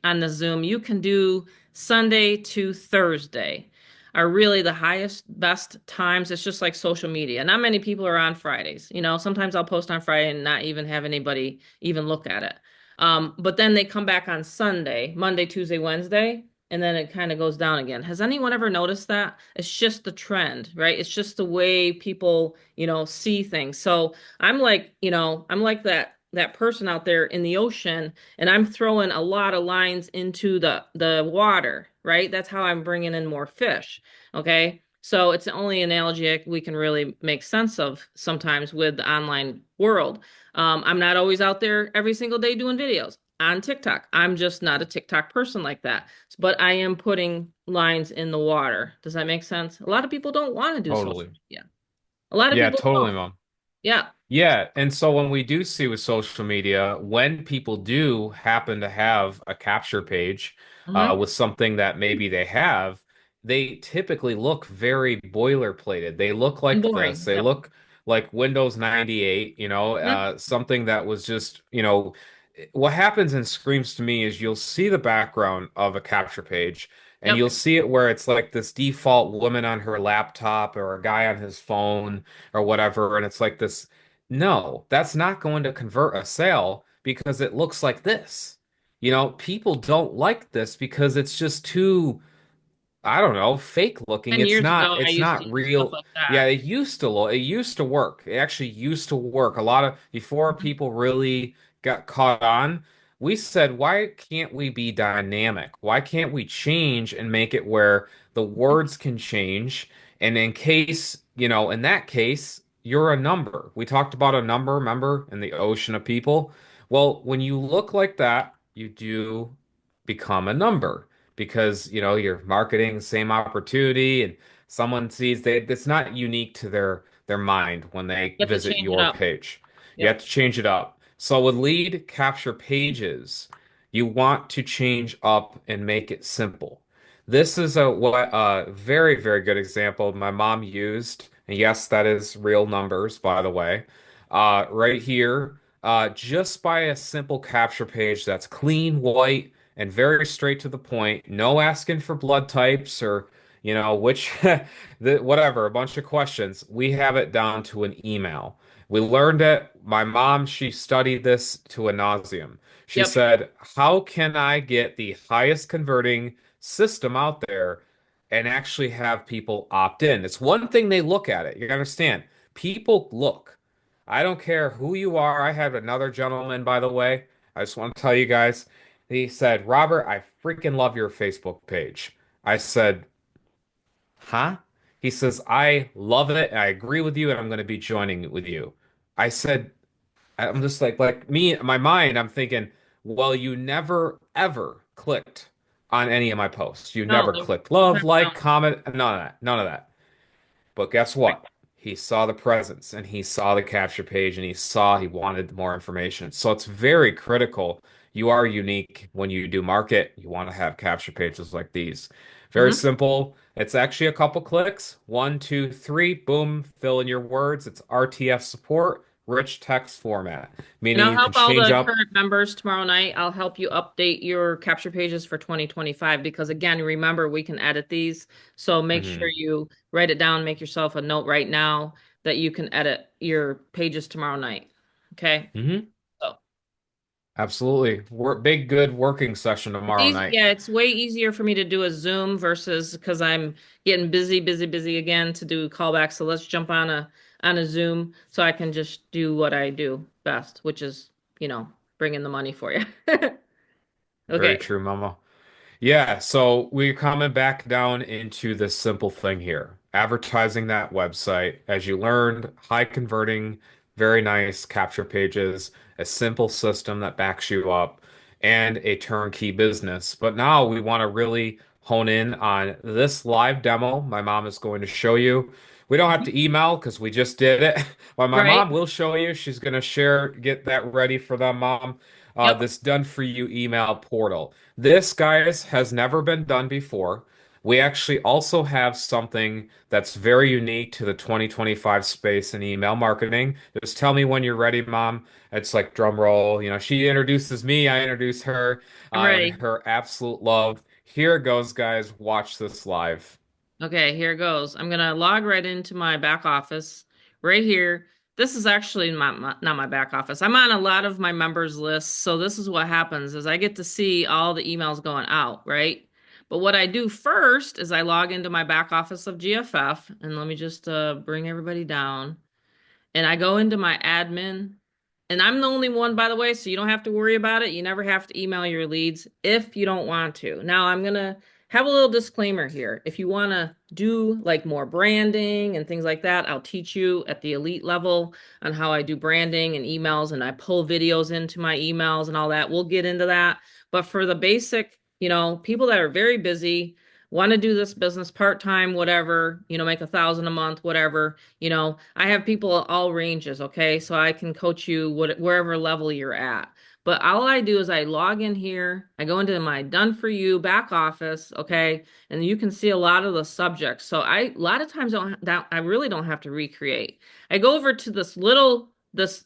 On the Zoom, you can do Sunday to Thursday are really the highest, best times. It's just like social media. Not many people are on Fridays. Sometimes I'll post on Friday and not even have anybody even look at it. But then they come back on Sunday, Monday, Tuesday, Wednesday, and then it kind of goes down again. Has anyone ever noticed that? It's just the trend, right? It's just the way people, see things. So I'm like that person out there in the ocean, and I'm throwing a lot of lines into the water, right? That's how I'm bringing in more fish. Okay. So it's the only analogy we can really make sense of sometimes with the online world. I'm not always out there every single day doing videos on TikTok. I'm just not a TikTok person like that. But I am putting lines in the water. Does that make sense? A lot of people don't want to do social Totally. media. A lot of Yeah, people totally, don't. Mom. Yeah. Yeah, and so when we do see with social media, when people do happen to have a capture page Hmm. with something that maybe they have, they typically look very boilerplated. They look And like this. boring. They Yep. look like Windows 98, Hmm. something that was just, what happens and screams to me is you'll see the background of a capture page and Yep. you'll see it where it's like this default woman on her laptop or a guy on his phone or whatever, and it's like this. No, that's not going to convert a sale because it looks like this. People don't like this because it's just too, I don't know, fake looking. 10 It's years not ago, I it's used to not use stuff real. like Yeah, that. it used to work. It actually used to work. A lot of before Mhm. people really got caught on, we said, why can't we be dynamic? Why can't we change and make it where the words can change? And in case, in that case, you're a number. We talked about a number, remember, in the ocean of people. Well, when you look like that, you do become a number because you're marketing the same opportunity and someone sees it's not unique to their mind when they You have to visit change it your up. page. You have Yep. to change it up. So with lead capture pages, you want to change up and make it simple. This is a very, very good example my mom used, and yes, that is real numbers, by the way. Right here, just by a simple capture page that's clean, white, and very straight to the point. No asking for blood types or, which, whatever, a bunch of questions. We have it down to an email. We learned it. My mom, she studied this to a nauseum. She Yep. said, how can I get the highest converting system out there and actually have people opt in? It's one thing they look at it. You understand? People look. I don't care who you are. I had another gentleman, by the way. I just want to tell you guys. He said, Robert, I freaking love your Facebook page. I said, huh? He says, I love it. And I agree with you, and I'm going to be joining with you. I said, I'm just like me, in my mind, I'm thinking, well, you never ever clicked on any of my posts. You No, never clicked love, sometimes like, don't. comment, none of that, none of that. But guess Right. what? He saw the presence and he saw the capture page and he saw he wanted more information. So it's very critical. You are unique when you do market. You want to have capture pages like these. Very Mhm. simple. It's actually a couple clicks. One, two, three, boom, fill in your words. It's RTF support, rich text format, And meaning I'll you can help all change the up. current members tomorrow night. I'll help you update your capture pages for 2025 because again, remember we can edit these. So make sure Mhm. you write it down, make yourself a note right now that you can edit your pages tomorrow night. Okay? Mhm. So Absolutely. Big, good working session it's tomorrow easy. night. Yeah, it's way easier for me to do a Zoom versus because I'm getting busy, busy, busy again to do callbacks. So let's jump on a Zoom so I can just do what I do best, which is, you know, bringing the money for you. Very Okay, true, Mama. Yeah, so we're coming back down into this simple thing here. Advertising that website, as you learned, high converting, very nice capture pages, a simple system that backs you up, and a turnkey business. But now we want to really hone in on this live demo my mom is going to show you. We don't have to email because we just did it, but my right? mom will show you. She's going to share, get that ready for them, Mom. Yep, This done for you email portal. This, guys, has never been done before. We actually also have something that's very unique to the 2025 space in email marketing. Just tell me when you're ready, Mom. It's like drum roll. You know, she introduces me, I introduce her, I'm and ready. her absolute love. Here it goes, guys. Watch this live. Okay, here it goes. I'm gonna log right into my back office right here. This is actually not my back office. I'm on a lot of my members lists, so this is what happens is I get to see all the emails going out, right? But what I do first is I log into my back office of GFF, and let me just bring everybody down. And I go into my admin, and I'm the only one, by the way, so you don't have to worry about it. You never have to email your leads if you don't want to. Now, I'm going to have a little disclaimer here. If you want to do like more branding and things like that, I'll teach you at the elite level on how I do branding and emails, and I pull videos into my emails and all that. We'll get into that. But for the basic, people that are very busy, want to do this business part-time, whatever, make 1,000 a month, whatever, I have people all ranges, okay? So I can coach you wherever level you're at. But all I do is I log in here, I go into my done for you back office, okay? And you can see a lot of the subjects. So a lot of times I really don't have to recreate. I go over to this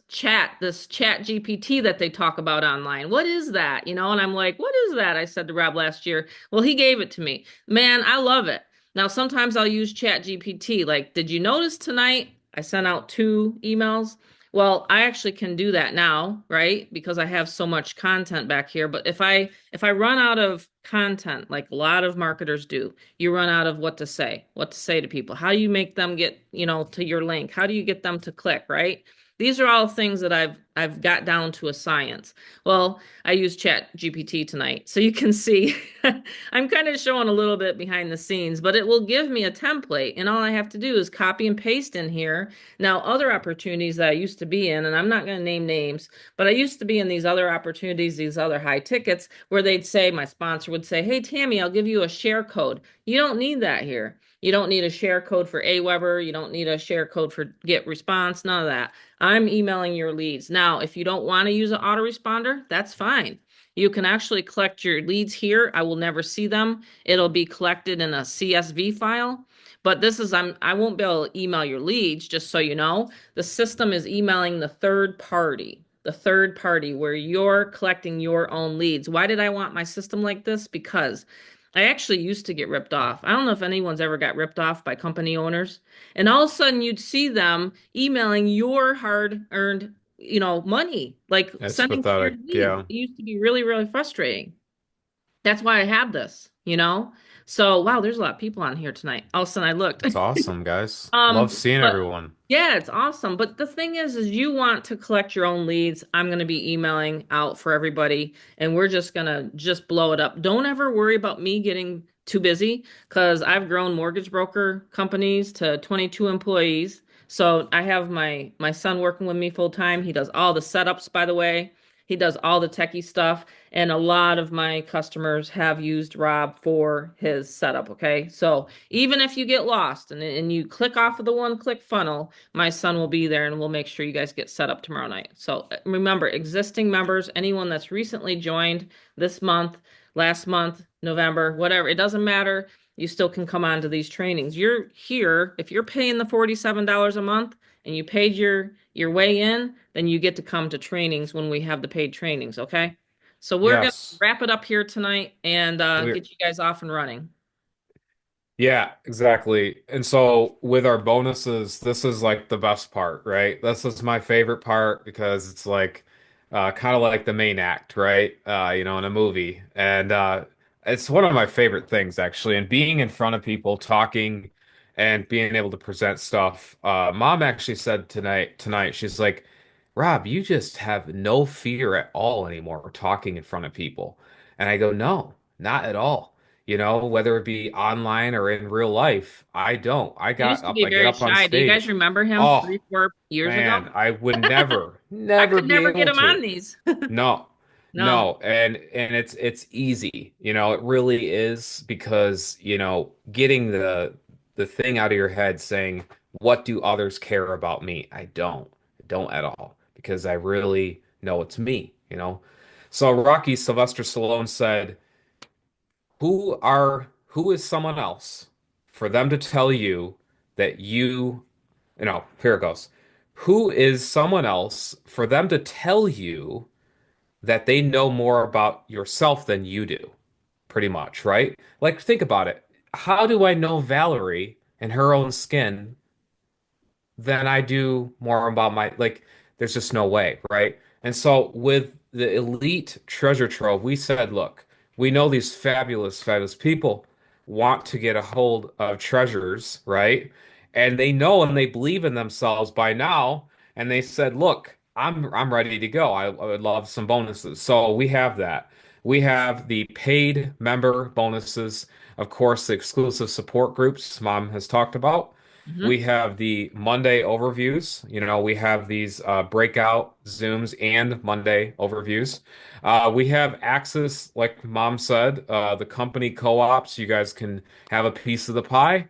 chat GPT that they talk about online. What is that? And I'm like, what is that? I said to Rob last year. Well, he gave it to me. Man, I love it. Now, sometimes I'll use chat GPT. Like, did you notice tonight I sent out 2 emails? Well, I actually can do that now, right? Because I have so much content back here. But if I run out of content, like a lot of marketers do, you run out of what to say to people. How do you make them get, to your link? How do you get them to click, right? These are all things that I've got down to a science. Well, I use Chat GPT tonight, so you can see I'm kind of showing a little bit behind the scenes, but it will give me a template, and all I have to do is copy and paste in here. Now, other opportunities that I used to be in, and I'm not going to name names, but I used to be in these other opportunities, these other high tickets, where they'd say, my sponsor would say, "Hey, Tammy, I'll give you a share code." You don't need that here. You don't need a share code for Aweber. You don't need a share code for Get Response, none of that. I'm emailing your leads. Now, if you don't want to use an autoresponder, that's fine. You can actually collect your leads here. I will never see them. It'll be collected in a CSV file. But I won't be able to email your leads, just so you know. The system is emailing the third party where you're collecting your own leads. Why did I want my system like this? Because I actually used to get ripped off. I don't know if anyone's ever got ripped off by company owners. And all of a sudden you'd see them emailing your hard-earned, money, like It's sending weird pathetic. leads. Yeah, It used to be really, really frustrating. That's why I have this. So, wow, there's a lot of people on here tonight. All of a sudden I looked. it's awesome, guys. Love seeing But everyone. yeah, it's awesome. But the thing is you want to collect your own leads. I'm going to be emailing out for everybody, and we're just going to just blow it up. Don't ever worry about me getting too busy because I've grown mortgage broker companies to 22 employees. So I have my son working with me full time. He does all the setups, by the way. He does all the techie stuff. And a lot of my customers have used Rob for his setup. Okay. So even if you get lost and you click off of the one-click funnel, my son will be there and we'll make sure you guys get set up tomorrow night. So remember, existing members, anyone that's recently joined this month, last month, November, whatever, it doesn't matter. You still can come on to these trainings. You're here, if you're paying the $47 a month and you paid your way in, then you get to come to trainings when we have the paid trainings, okay? So we're gonna Yes. wrap it up here tonight and We get you guys off and running. Yeah, exactly. And so with our bonuses, this is like the best part, right? This is my favorite part because it's like kind of like the main act, right? In a movie. And it's one of my favorite things actually. And being in front of people, talking and being able to present stuff. Mom actually said tonight, she's like, Rob, you just have no fear at all anymore talking in front of people. And I go, no, not at all. You know, whether it be online or in real life, I don't. He used to be I get very up on shy. Do you guys stage. remember him Oh, 3, 4 years ago? man, I would I never could be never get able him on to. these. No, No. no, and it's easy, you know, it really is because, you know, getting the thing out of your head saying, what do others care about me? I don't at all, because I really know it's me, you know. So Rocky Sylvester Stallone said, who is someone else for them to tell you that you know, here it goes. Who is someone else for them to tell you that they know more about yourself than you do, pretty much, right? Like, think about it. How do I know Valerie and her own skin than I do more about my, like, there's just no way, right? And so with the elite treasure trove, we said, look, we know these fabulous people want to get a hold of treasures, right? And they know and they believe in themselves by now. And they said, look, I'm ready to go. I would love some bonuses. So we have that. We have the paid member bonuses, of course, the exclusive support groups Mom has talked about. Hmm. We have the Monday overviews. You know, we have these breakout Zooms and Monday overviews. We have access, like Mom said, the company co-ops. You guys can have a piece of the pie.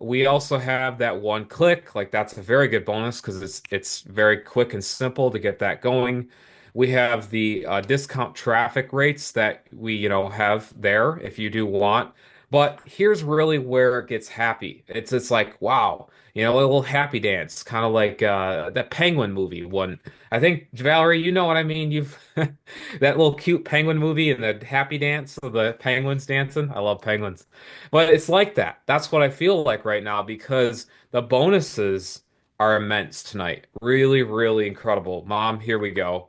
We also have that one click, like that's a very good bonus because it's very quick and simple to get that going. We have the discount traffic rates that we, you know, have there if you do want. But here's really where it gets happy. It's like, wow, you know, a little happy dance, kind of like that Penguin movie one. I think Valerie, you know what I mean. You've that little cute penguin movie and the happy dance of the penguins dancing. I love penguins. But it's like that. That's what I feel like right now because the bonuses are immense tonight. Really, really incredible. Mom, here we go.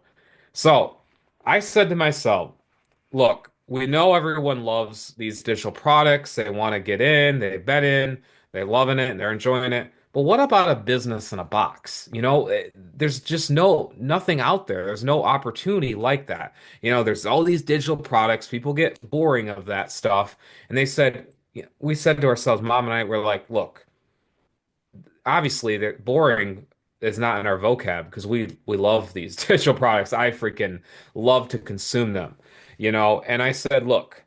So I said to myself, look, we know everyone loves these digital products. They want to get in, they've been in, they're loving it, and they're enjoying it. But what about a business in a box? You know, there's just nothing out there. There's no opportunity like that. You know, there's all these digital products. People get boring of that stuff. And they said, we said to ourselves, Mom and I were like, look, obviously that boring is not in our vocab because we love these digital products. I freaking love to consume them, you know. And I said, look,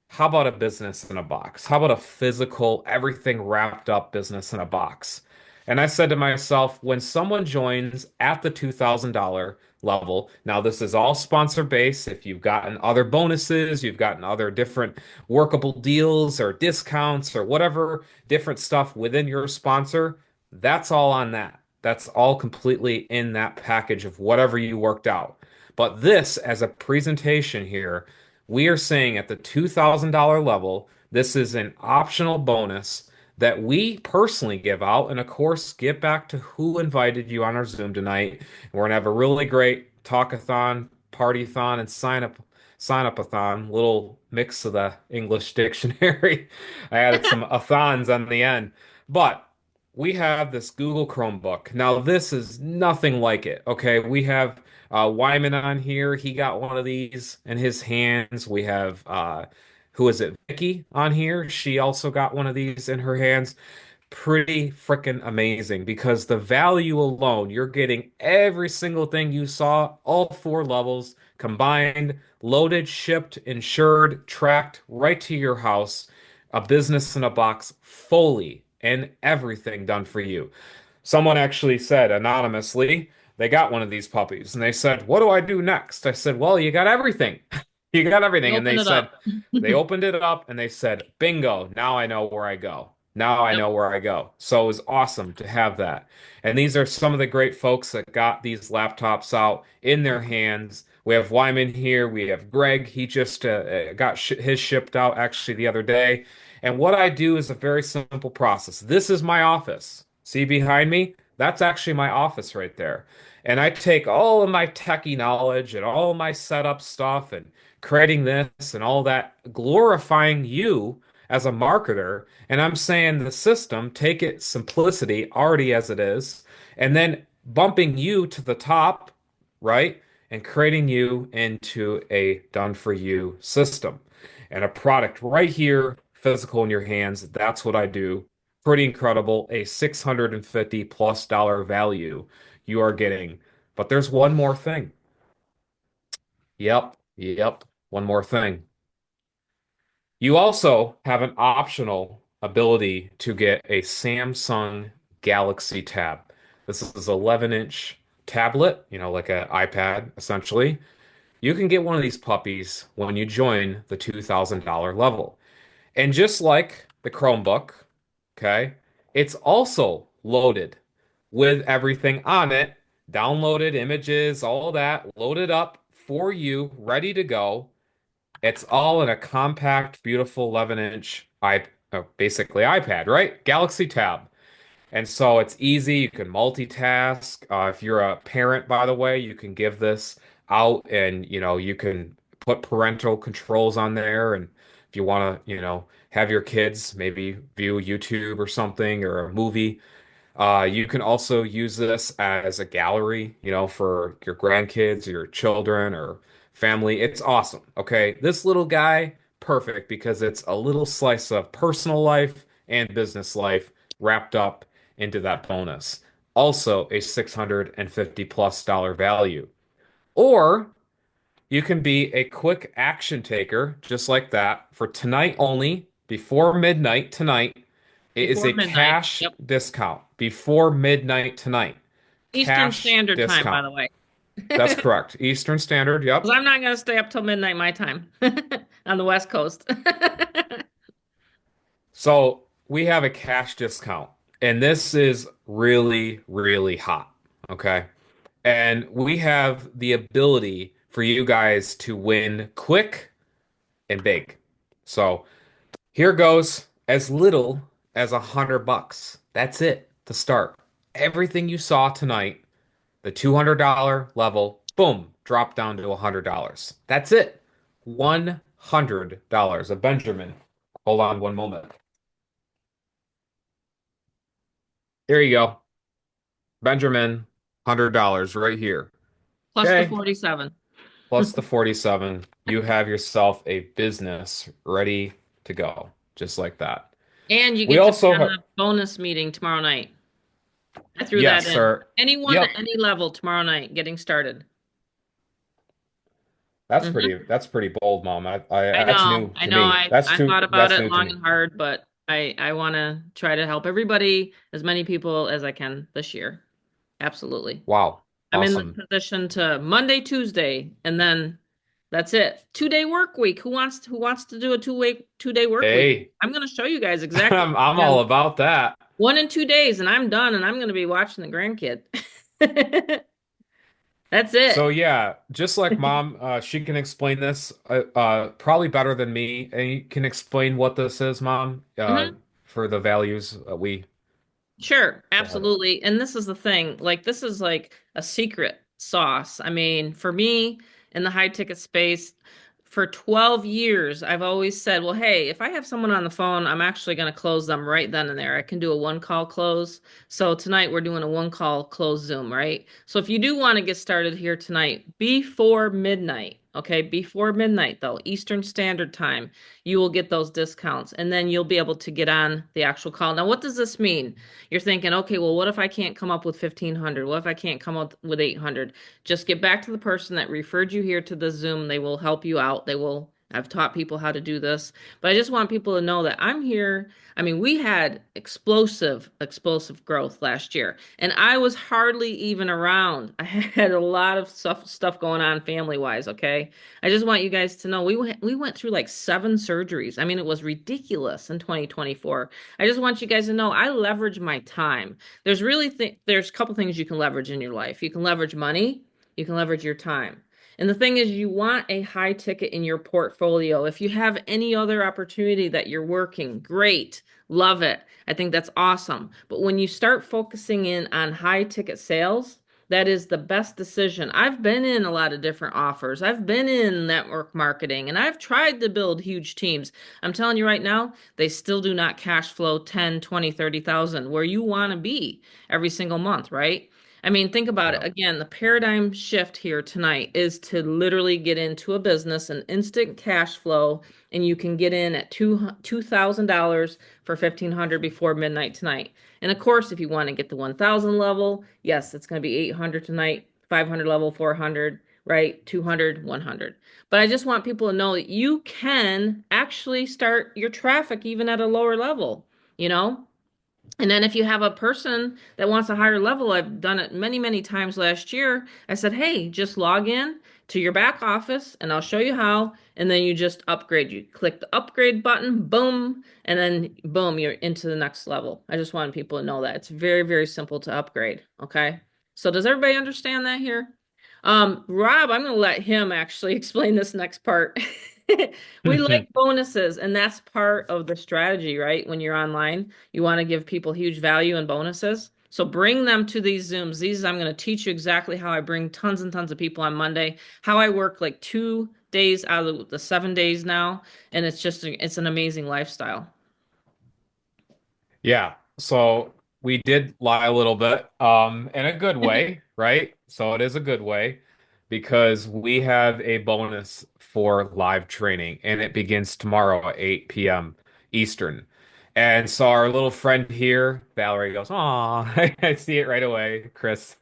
how about a business in a box? How about a physical, everything wrapped up business in a box? And I said to myself, when someone joins at the $2,000 level, now this is all sponsor based. If you've gotten other bonuses, you've gotten other different workable deals or discounts or whatever different stuff within your sponsor, that's all on that. That's all completely in that package of whatever you worked out. But this, as a presentation here, we are saying at the $2,000 level, this is an optional bonus that we personally give out. And of course, get back to who invited you on our Zoom tonight. We're gonna have a really great talkathon, party-thon, and sign up a thon, little mix of the English dictionary. I added some athons on the end. But we have this Google Chromebook. Now, this is nothing like it. Okay, we have Wyman on here. He got one of these in his hands. We have who is it? Vicky on here. She also got one of these in her hands. Pretty freaking amazing because the value alone, you're getting every single thing you saw, all four levels combined, loaded, shipped, insured, tracked right to your house. A business in a box, fully and everything done for you. Someone actually said anonymously, they got one of these puppies and they said, what do I do next? I said, well, you got everything. You got You everything. And open they it said, up. they opened it up and they said, bingo, now I know where I go. Now I Yep. know where I go. So it was awesome to have that. And these are some of the great folks that got these laptops out in their hands. We have Wyman here. We have Greg. He just got sh his shipped out actually the other day. And what I do is a very simple process. This is my office. See behind me? That's actually my office right there. And I take all of my techie knowledge and all my setup stuff and creating this and all that, glorifying you as a marketer. And I'm saying the system, take it simplicity already as it is, and then bumping you to the top, right? And creating you into a done for you system and a product right here, physical in your hands. That's what I do. Pretty incredible. A $650 plus dollar value you are getting. But there's one more thing. Yep. One more thing. You also have an optional ability to get a Samsung Galaxy Tab. This is 11-inch tablet, like an iPad essentially. You can get one of these puppies when you join the $2,000 level. And just like the Chromebook, okay, it's also loaded with everything on it, downloaded images, all that, loaded up for you, ready to go. It's all in a compact, beautiful 11-inch basically iPad, right? Galaxy Tab. And so it's easy. You can multitask. If you're a parent, by the way, you can give this out and, you can put parental controls on there. And if you want to, have your kids maybe view YouTube or something or a movie, you can also use this as a gallery, for your grandkids or your children or family. It's awesome. Okay. This little guy, perfect because it's a little slice of personal life and business life wrapped up into that bonus. Also a $650 plus dollar value. Or you can be a quick action taker just like that for tonight only, before midnight tonight. It is Before a midnight. cash Yep. discount before midnight tonight. Eastern Cash Standard Time, by discount. the way. That's correct. Eastern Standard. Yep. Because I'm not going to stay up till midnight my time on the West Coast. So we have a cash discount, and this is really, really hot. Okay. And we have the ability for you guys to win quick and big. So here goes as little as $100. That's it to start. Everything you saw tonight, the $200 level, boom, dropped down to $100. That's it. $100. A Benjamin. Hold on one moment. Here you go. Benjamin, $100 right here. Plus the Okay. 47. Plus the 47. You have yourself a business ready to go. Just like that. And you We get to be also on have, the bonus meeting tomorrow night. I threw that yes, in. sir. Anyone at Yep. any level tomorrow night getting started. Hmm. That's pretty bold, Mom. I That's know. new I to know. me. I thought about That's it new to long me. and hard, but I want to try to help everybody, as many people as I can this year. Absolutely. Wow. I'm in the Awesome. position to Monday, Tuesday, and then that's it. 2 day work week. Who wants to do a 2-day work week? Hey, I'm going to show you guys exactly. I'm all about that. 1 and 2 days, and I'm done, and I'm going to be watching the grandkid. That's So it. yeah, just like Mom, she can explain this probably better than me. And you can explain what this is, Mom, Hmm. for the values we Sure, go ahead. absolutely. And this is the thing, like this is like a secret sauce. I mean, for me in the high ticket space, for 12 years, I've always said, well, hey, if I have someone on the phone, I'm actually going to close them right then and there. I can do a one call close. So tonight we're doing a one call close Zoom, right? So if you do want to get started here tonight before midnight, okay, before midnight though, Eastern Standard Time, you will get those discounts and then you'll be able to get on the actual call. Now, what does this mean? You're thinking, okay, well, what if I can't come up with 1,500? What if I can't come up with 800? Just get back to the person that referred you here to the Zoom. They will help you out. I've taught people how to do this, but I just want people to know that I'm here. I mean, we had explosive growth last year, and I was hardly even around. I had a lot of stuff going on family wise. Okay. I just want you guys to know we went through like 7 surgeries. I mean, it was ridiculous in 2024. I just want you guys to know I leverage my time. There's a couple things you can leverage in your life. You can leverage money, you can leverage your time. And the thing is, you want a high ticket in your portfolio. If you have any other opportunity that you're working, great, love it. I think that's awesome. But when you start focusing in on high ticket sales, that is the best decision. I've been in a lot of different offers. I've been in network marketing and I've tried to build huge teams. I'm telling you right now, they still do not cash flow 10, 20, 30,000 where you want to be every single month, right? I mean, think about it. Yeah. Again, the paradigm shift here tonight is to literally get into a business, an instant cash flow, and you can get in at $2,000 for 1,500 before midnight tonight. And of course, if you want to get the 1,000 level, yes, it's going to be 800 tonight, 500 level, 400, right? 200, 100. But I just want people to know that you can actually start your traffic even at a lower level, you know? And then if you have a person that wants a higher level, I've done it many, many times last year. I said, hey, just log in to your back office and I'll show you how. And then you just upgrade. You click the upgrade button, boom, and then boom, you're into the next level. I just wanted people to know that. It's very, very simple to upgrade. Okay. So does everybody understand that here? Rob, I'm going to let him actually explain this next part. We like bonuses, and that's part of the strategy, right? When you're online, you want to give people huge value and bonuses. So bring them to these Zooms. These, I'm going to teach you exactly how I bring tons and tons of people on Monday, how I work like 2 days out of the 7 days now. And it's an amazing lifestyle. Yeah. So we did lie a little bit, in a good way, right? So it is a good way because we have a bonus for live training and it begins tomorrow at 8 p.m. Eastern. And so our little friend here, Valerie goes, "Aw, I see it right away, Chris."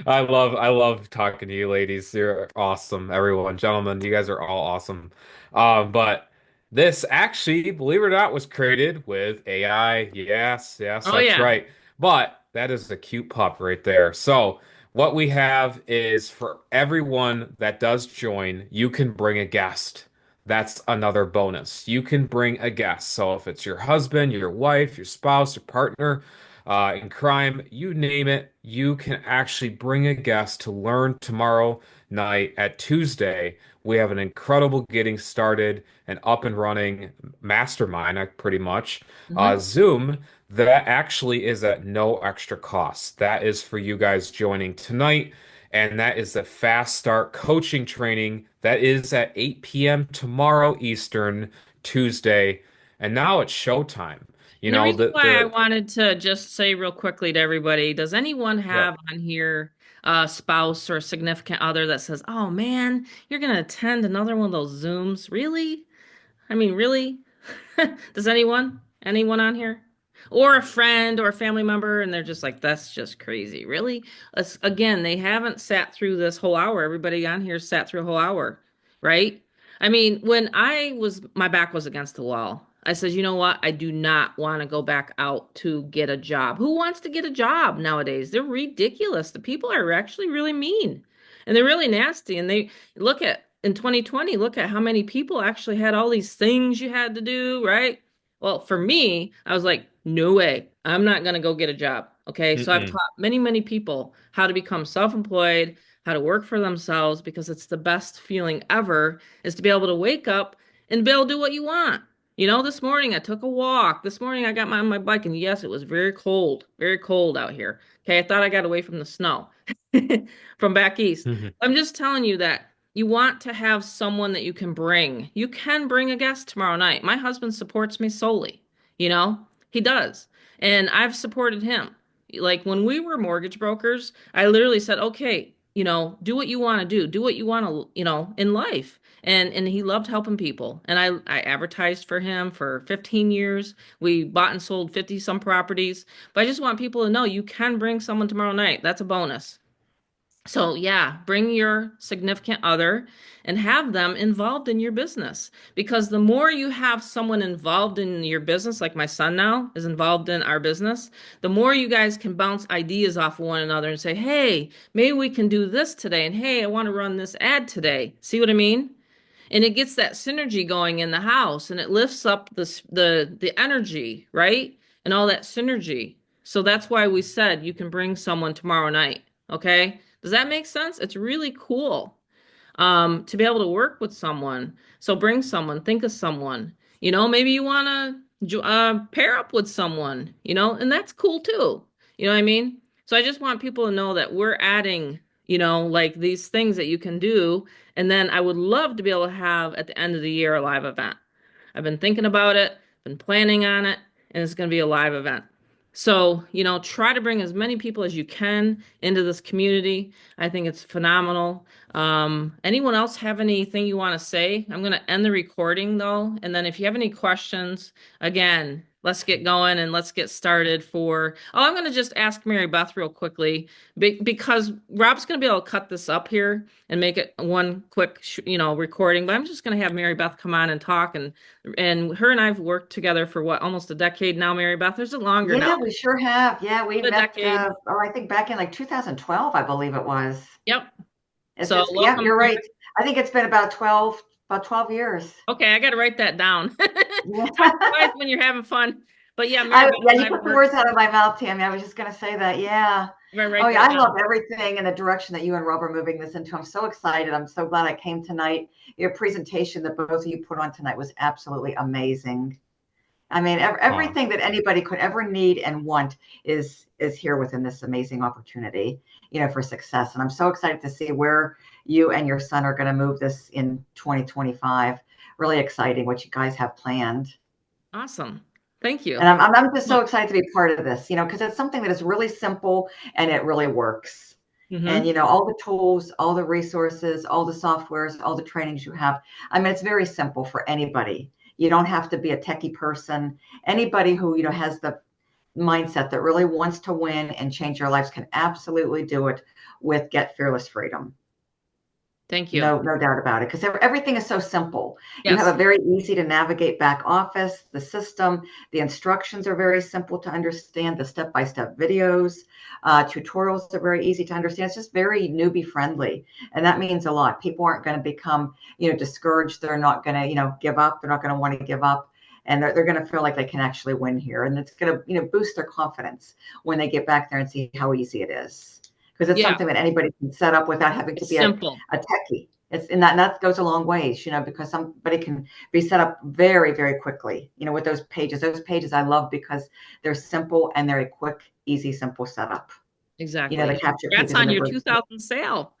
I love talking to you ladies. You're awesome. Everyone, gentlemen, you guys are all awesome. But this actually, believe it or not, was created with AI. Yes, yes, Oh, that's yeah. right. But that is a cute pup right there. So, what we have is for everyone that does join, you can bring a guest. That's another bonus. You can bring a guest. So, if it's your husband, your wife, your spouse, your partner, in crime, you name it, you can actually bring a guest to learn tomorrow night at Tuesday. We have an incredible getting started and up and running mastermind, pretty much. Hmm. Zoom, that actually is at no extra cost. That is for you guys joining tonight. And that is the fast start coaching training that is at 8 p.m. tomorrow Eastern, Tuesday. And now it's showtime. You And the know, reason the why I the wanted to just say real quickly to everybody, does anyone yeah. have on here a spouse or a significant other that says, "Oh man, you're going to attend another one of those Zooms?" Really? I mean, really? Does anyone? Anyone on here? Or a friend or a family member, and they're just like, that's just crazy. Really? Again, they haven't sat through this whole hour. Everybody on here sat through a whole hour, right? I mean, when my back was against the wall, I said, you know what? I do not want to go back out to get a job. Who wants to get a job nowadays? They're ridiculous. The people are actually really mean and they're really nasty. And they look at in 2020, look at how many people actually had all these things you had to do, right? Well, for me, I was like, no way. I'm not going to go get a job. Okay. So I've Mm-mm. taught many, many people how to become self-employed, how to work for themselves, because it's the best feeling ever is to be able to wake up and be able to do what you want. This morning I took a walk. This morning I got on my bike, and yes, it was very cold out here. Okay. I thought I got away from the snow from back east. I'm just telling you that you want to have someone that you can bring. You can bring a guest tomorrow night. My husband supports me solely. You know, he does. And I've supported him. Like when we were mortgage brokers, I literally said, okay, do what you want to do. Do what you want to, in life. And he loved helping people. And I advertised for him for 15 years. We bought and sold 50 some properties. But I just want people to know you can bring someone tomorrow night. That's a bonus. So, yeah, bring your significant other and have them involved in your business. Because the more you have someone involved in your business, like my son now is involved in our business, the more you guys can bounce ideas off of one another and say, hey, maybe we can do this today. And hey, I want to run this ad today. See what I mean? And it gets that synergy going in the house and it lifts up the energy, right? And all that synergy. So that's why we said you can bring someone tomorrow night. Okay. Does that make sense? It's really cool to be able to work with someone. So bring someone, think of someone. Maybe you want to pair up with someone, and that's cool too. You know what I mean? So I just want people to know that we're adding, like these things that you can do. And then I would love to be able to have at the end of the year a live event. I've been thinking about it, been planning on it, and it's going to be a live event. So, try to bring as many people as you can into this community. I think it's phenomenal. Anyone else have anything you want to say? I'm going to end the recording though. And then if you have any questions, again, let's get going and let's get started I'm going to just ask Mary Beth real quickly because Rob's going to be able to cut this up here and make it one quick, recording. But I'm just going to have Mary Beth come on and talk. And her and I've worked together for what, almost a decade now, Mary Beth? There's a longer now. Yeah, we sure have. Yeah, we A met, decade. I think back in like 2012, I believe it was. Yep. It's yeah, Welcome. you're right. I think it's been about 12 years. Okay, I got to write that down. Yeah. Time flies when you're having fun. But yeah, Mary Beth Yeah, and you I put the worked. words out of my mouth, Tammy. I was just going to say that. Yeah. Oh, yeah, I love everything and the direction that you and Rob are moving this into. I'm so excited. I'm so glad I came tonight. Your presentation that both of you put on tonight was absolutely amazing. I mean, everything that anybody could ever need and want is here within this amazing opportunity, for success. And I'm so excited to see where you and your son are going to move this in 2025. Really exciting what you guys have planned. Awesome. Thank you. And I'm just so excited to be part of this, because it's something that is really simple and it really works. And, all the tools, all the resources, all the softwares, all the trainings you have. I mean, it's very simple for anybody. You don't have to be a techie person. Anybody who, has the mindset that really wants to win and change their lives can absolutely do it with Get Fearless Freedom. Thank you. No doubt about it, because everything is so simple. Yes. You have a very easy to navigate back office. The system, the instructions are very simple to understand. The step-by-step videos, tutorials are very easy to understand. It's just very newbie friendly, and that means a lot. People aren't going to become, discouraged. They're not going to, give up. They're not going to want to give up, and they're going to feel like they can actually win here, and it's going to, boost their confidence when they get back there and see how easy it is. Because it's something that anybody can set up without having to be a techie. And that goes a long ways, because somebody can be set up very, very quickly, with those pages. Those pages I love because they're simple and they're a quick, easy, simple setup. Exactly. They capture That's on your 2000 sale.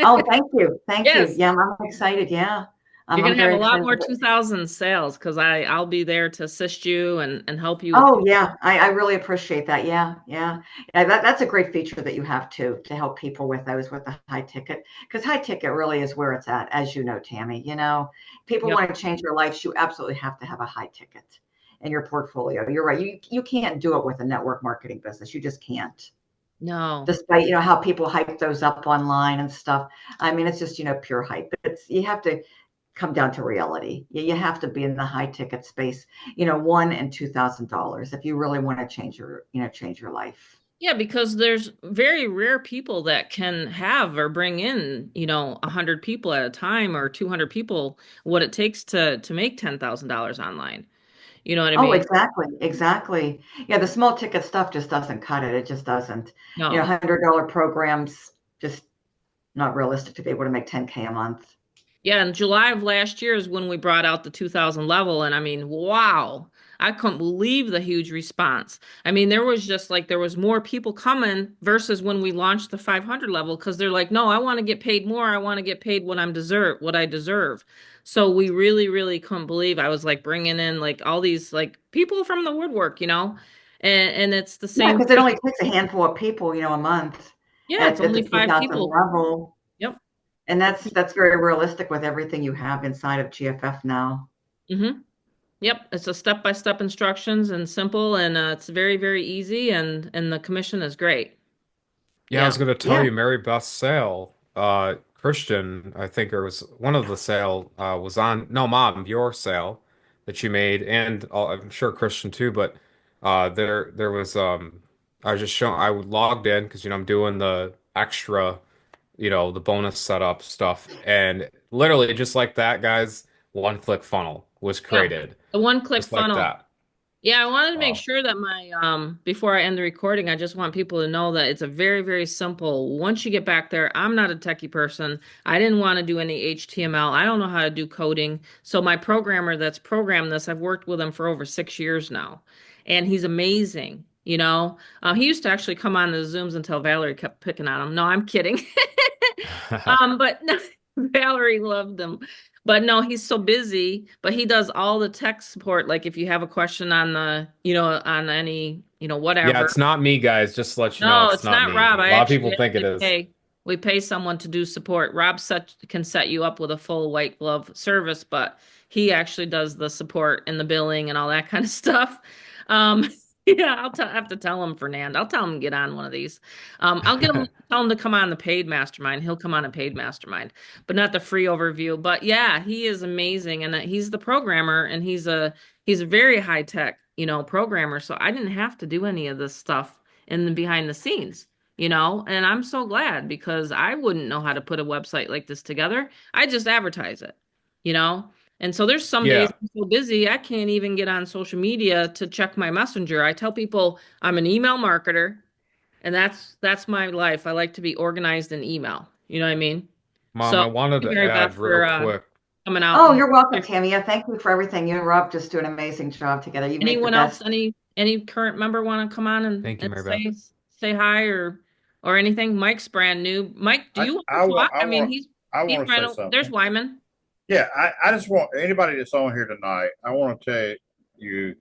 Oh, thank you. Thank you. Yeah, I'm excited. Yeah. You're going to have a lot more 2000 sales because I'll be there to assist you and help you. Oh, yeah. I really appreciate that. Yeah. That's a great feature that you have too, to help people with those with the high ticket, because high ticket really is where it's at. As you know, Tammy, people want to change their lives. You absolutely have to have a high ticket in your portfolio. You're right. You can't do it with a network marketing business. You just can't. No. Despite, how people hype those up online and stuff. I mean, it's just, pure hype. You have to come down to reality. You have to be in the high ticket space, $1,000 and $2,000 if you really want to change your life. Yeah, because there's very rare people that can have or bring in, 100 people at a time or 200 people, what it takes to make $10,000 online. You know what I mean? Oh, exactly. Yeah, the small ticket stuff just doesn't cut it. It just doesn't. No. $100 programs, just not realistic to be able to make 10K a month. Yeah, in July of last year is when we brought out the 2000 level. And I mean, wow, I couldn't believe the huge response. I mean, there was more people coming versus when we launched the 500 level, because they're like, no, I want to get paid more. I want to get paid what I deserve. So we really, really couldn't believe. I was like bringing in like all these like people from the woodwork, and it's the same. Yeah, because it only takes a handful of people, a month. Yeah, it's only 5 people. Level. Yep. And that's very realistic with everything you have inside of GFF now. Yep, it's a step-by-step instructions and simple, and it's very, very easy, and the commission is great. Yeah, I was going to tell you, Mary Beth's sale, Christian, I think it was one of the sale was on, no, Mom, your sale that you made, and I'm sure Christian too, but there was, I was just showing, I logged in because, I'm doing the extra, the bonus setup stuff, and literally just like that, guys, one-click funnel was created. The one-click funnel. Like that. Yeah, I wanted to make sure that before I end the recording, I just want people to know that it's a very, very simple. Once you get back there, I'm not a techie person. I didn't want to do any HTML. I don't know how to do coding. So my programmer that's programmed this, I've worked with him for over 6 years now, and he's amazing. He used to actually come on the Zooms until Valerie kept picking on him. No, I'm kidding. But no, Valerie loved him. But no, he's so busy, but he does all the tech support. Like if you have a question on the, on any, Yeah, whatever. it's not me, guys. Just to let you know, No, it's it's not not me. Rob. A I lot of people think it actually is. we pay someone to do support. Rob can set you up with a full white glove service, but he actually does the support and the billing and all that kind of stuff. Um, yeah, I have to tell him, Fernand. I'll tell him to get on one of these. I'll tell him to come on the paid mastermind. He'll come on a paid mastermind, but not the free overview. But yeah, he is amazing, and he's the programmer, and he's a very high tech, programmer. So I didn't have to do any of this stuff in the behind the scenes, and I'm so glad because I wouldn't know how to put a website like this together. I just advertise it, you know? And so there's some days Yeah, I'm so busy, I can't even get on social media to check my messenger. I tell people I'm an email marketer, and that's my life. I like to be organized in email. You know what I mean? Mom, So I wanted thank you, to Mary add Beth, real for quick. coming out Oh, and you're welcome, Tammy. Yeah, thank you for everything. You and Rob just do an amazing job together. You make the anyone else, best. any current member want to come on and, Thank you, Mary Beth. say hi or anything? Mike's brand new. Mike, do I, you want I to want talk? I I mean, want I he's want to right. say There's something. Wyman. Yeah, I just want anybody that's on here tonight. I want to tell you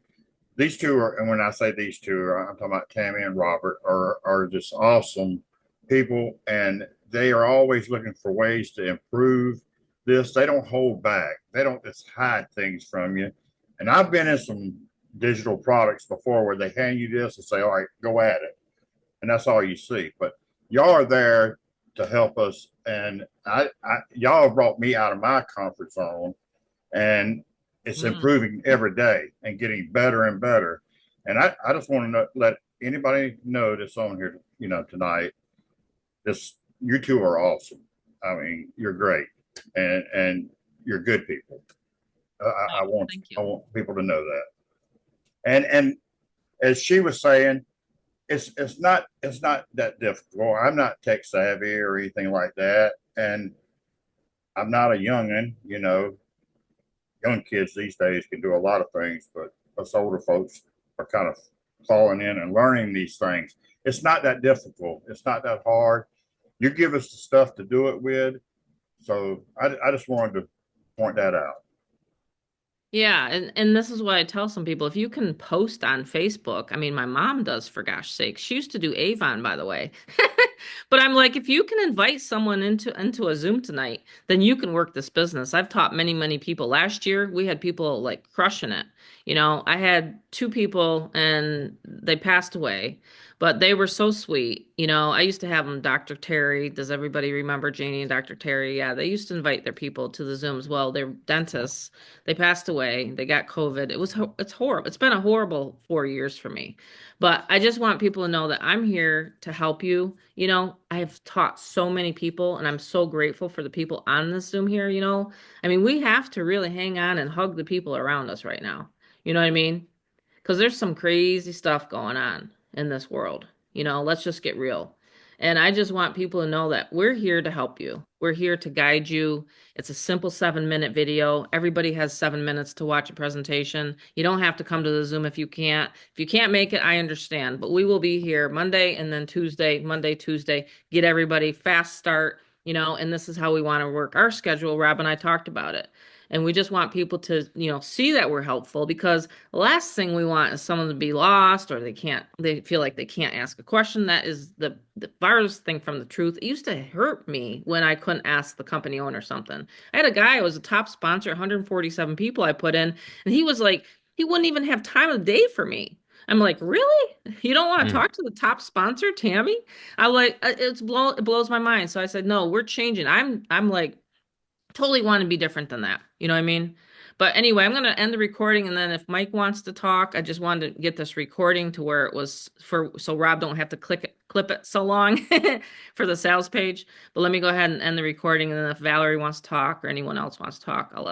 these two are, and when I say these two, I'm talking about Tammy and Robert, are just awesome people, and they are always looking for ways to improve this. They don't hold back. They don't just hide things from you. And I've been in some digital products before where they hand you this and say, "All right, go at it," and that's all you see. But y'all are there to help us, and y'all have brought me out of my comfort zone, and it's Mm. improving every day and getting better and better. And I just want to let anybody know that's on here, tonight. This you two are awesome. I mean, you're great, and you're good people. I Oh, want thank you. I want people to know that. And as she was saying, it's not that difficult. I'm not tech savvy or anything like that, and I'm not a youngin. Young kids these days can do a lot of things, but us older folks are kind of falling in and learning these things. It's not that difficult. It's not that hard. You give us the stuff to do it with. So I just wanted to point that out. Yeah, and this is what I tell some people. If you can post on Facebook, I mean, my mom does, for gosh sake. She used to do Avon, by the way. But I'm like, if you can invite someone into a Zoom tonight, then you can work this business. I've taught many, many people. Last year, we had people like crushing it. I had two people and they passed away, but they were so sweet. I used to have them, Dr. Terry. Does everybody remember Janie and Dr. Terry? Yeah, they used to invite their people to the Zooms. Well, they're dentists. They passed away. They got COVID. It's horrible. It's been a horrible 4 years for me. But I just want people to know that I'm here to help you. I have taught so many people and I'm so grateful for the people on this Zoom here. I mean, we have to really hang on and hug the people around us right now. You know what I mean? Because there's some crazy stuff going on in this world. Let's just get real. And I just want people to know that we're here to help you. We're here to guide you. It's a simple 7-minute video. Everybody has 7 minutes to watch a presentation. You don't have to come to the Zoom if you can't. If you can't make it, I understand. But we will be here Monday and then Tuesday, Monday, Tuesday. Get everybody fast start, and this is how we want to work our schedule. Rob and I talked about it. And we just want people to, see that we're helpful because the last thing we want is someone to be lost or they feel like they can't ask a question. That is the farthest thing from the truth. It used to hurt me when I couldn't ask the company owner something. I had a guy who was a top sponsor, 147 people I put in, and he was like, he wouldn't even have time of day for me. I'm like, really? You don't want to Mm. talk to the top sponsor, Tammy? I like it blows my mind. So I said, no, we're changing. I'm like totally want to be different than that. You know what I mean? But anyway, I'm going to end the recording. And then if Mike wants to talk, I just wanted to get this recording to where it was so Rob don't have to clip it so long for the sales page. But let me go ahead and end the recording. And then if Valerie wants to talk or anyone else wants to talk, I'll let them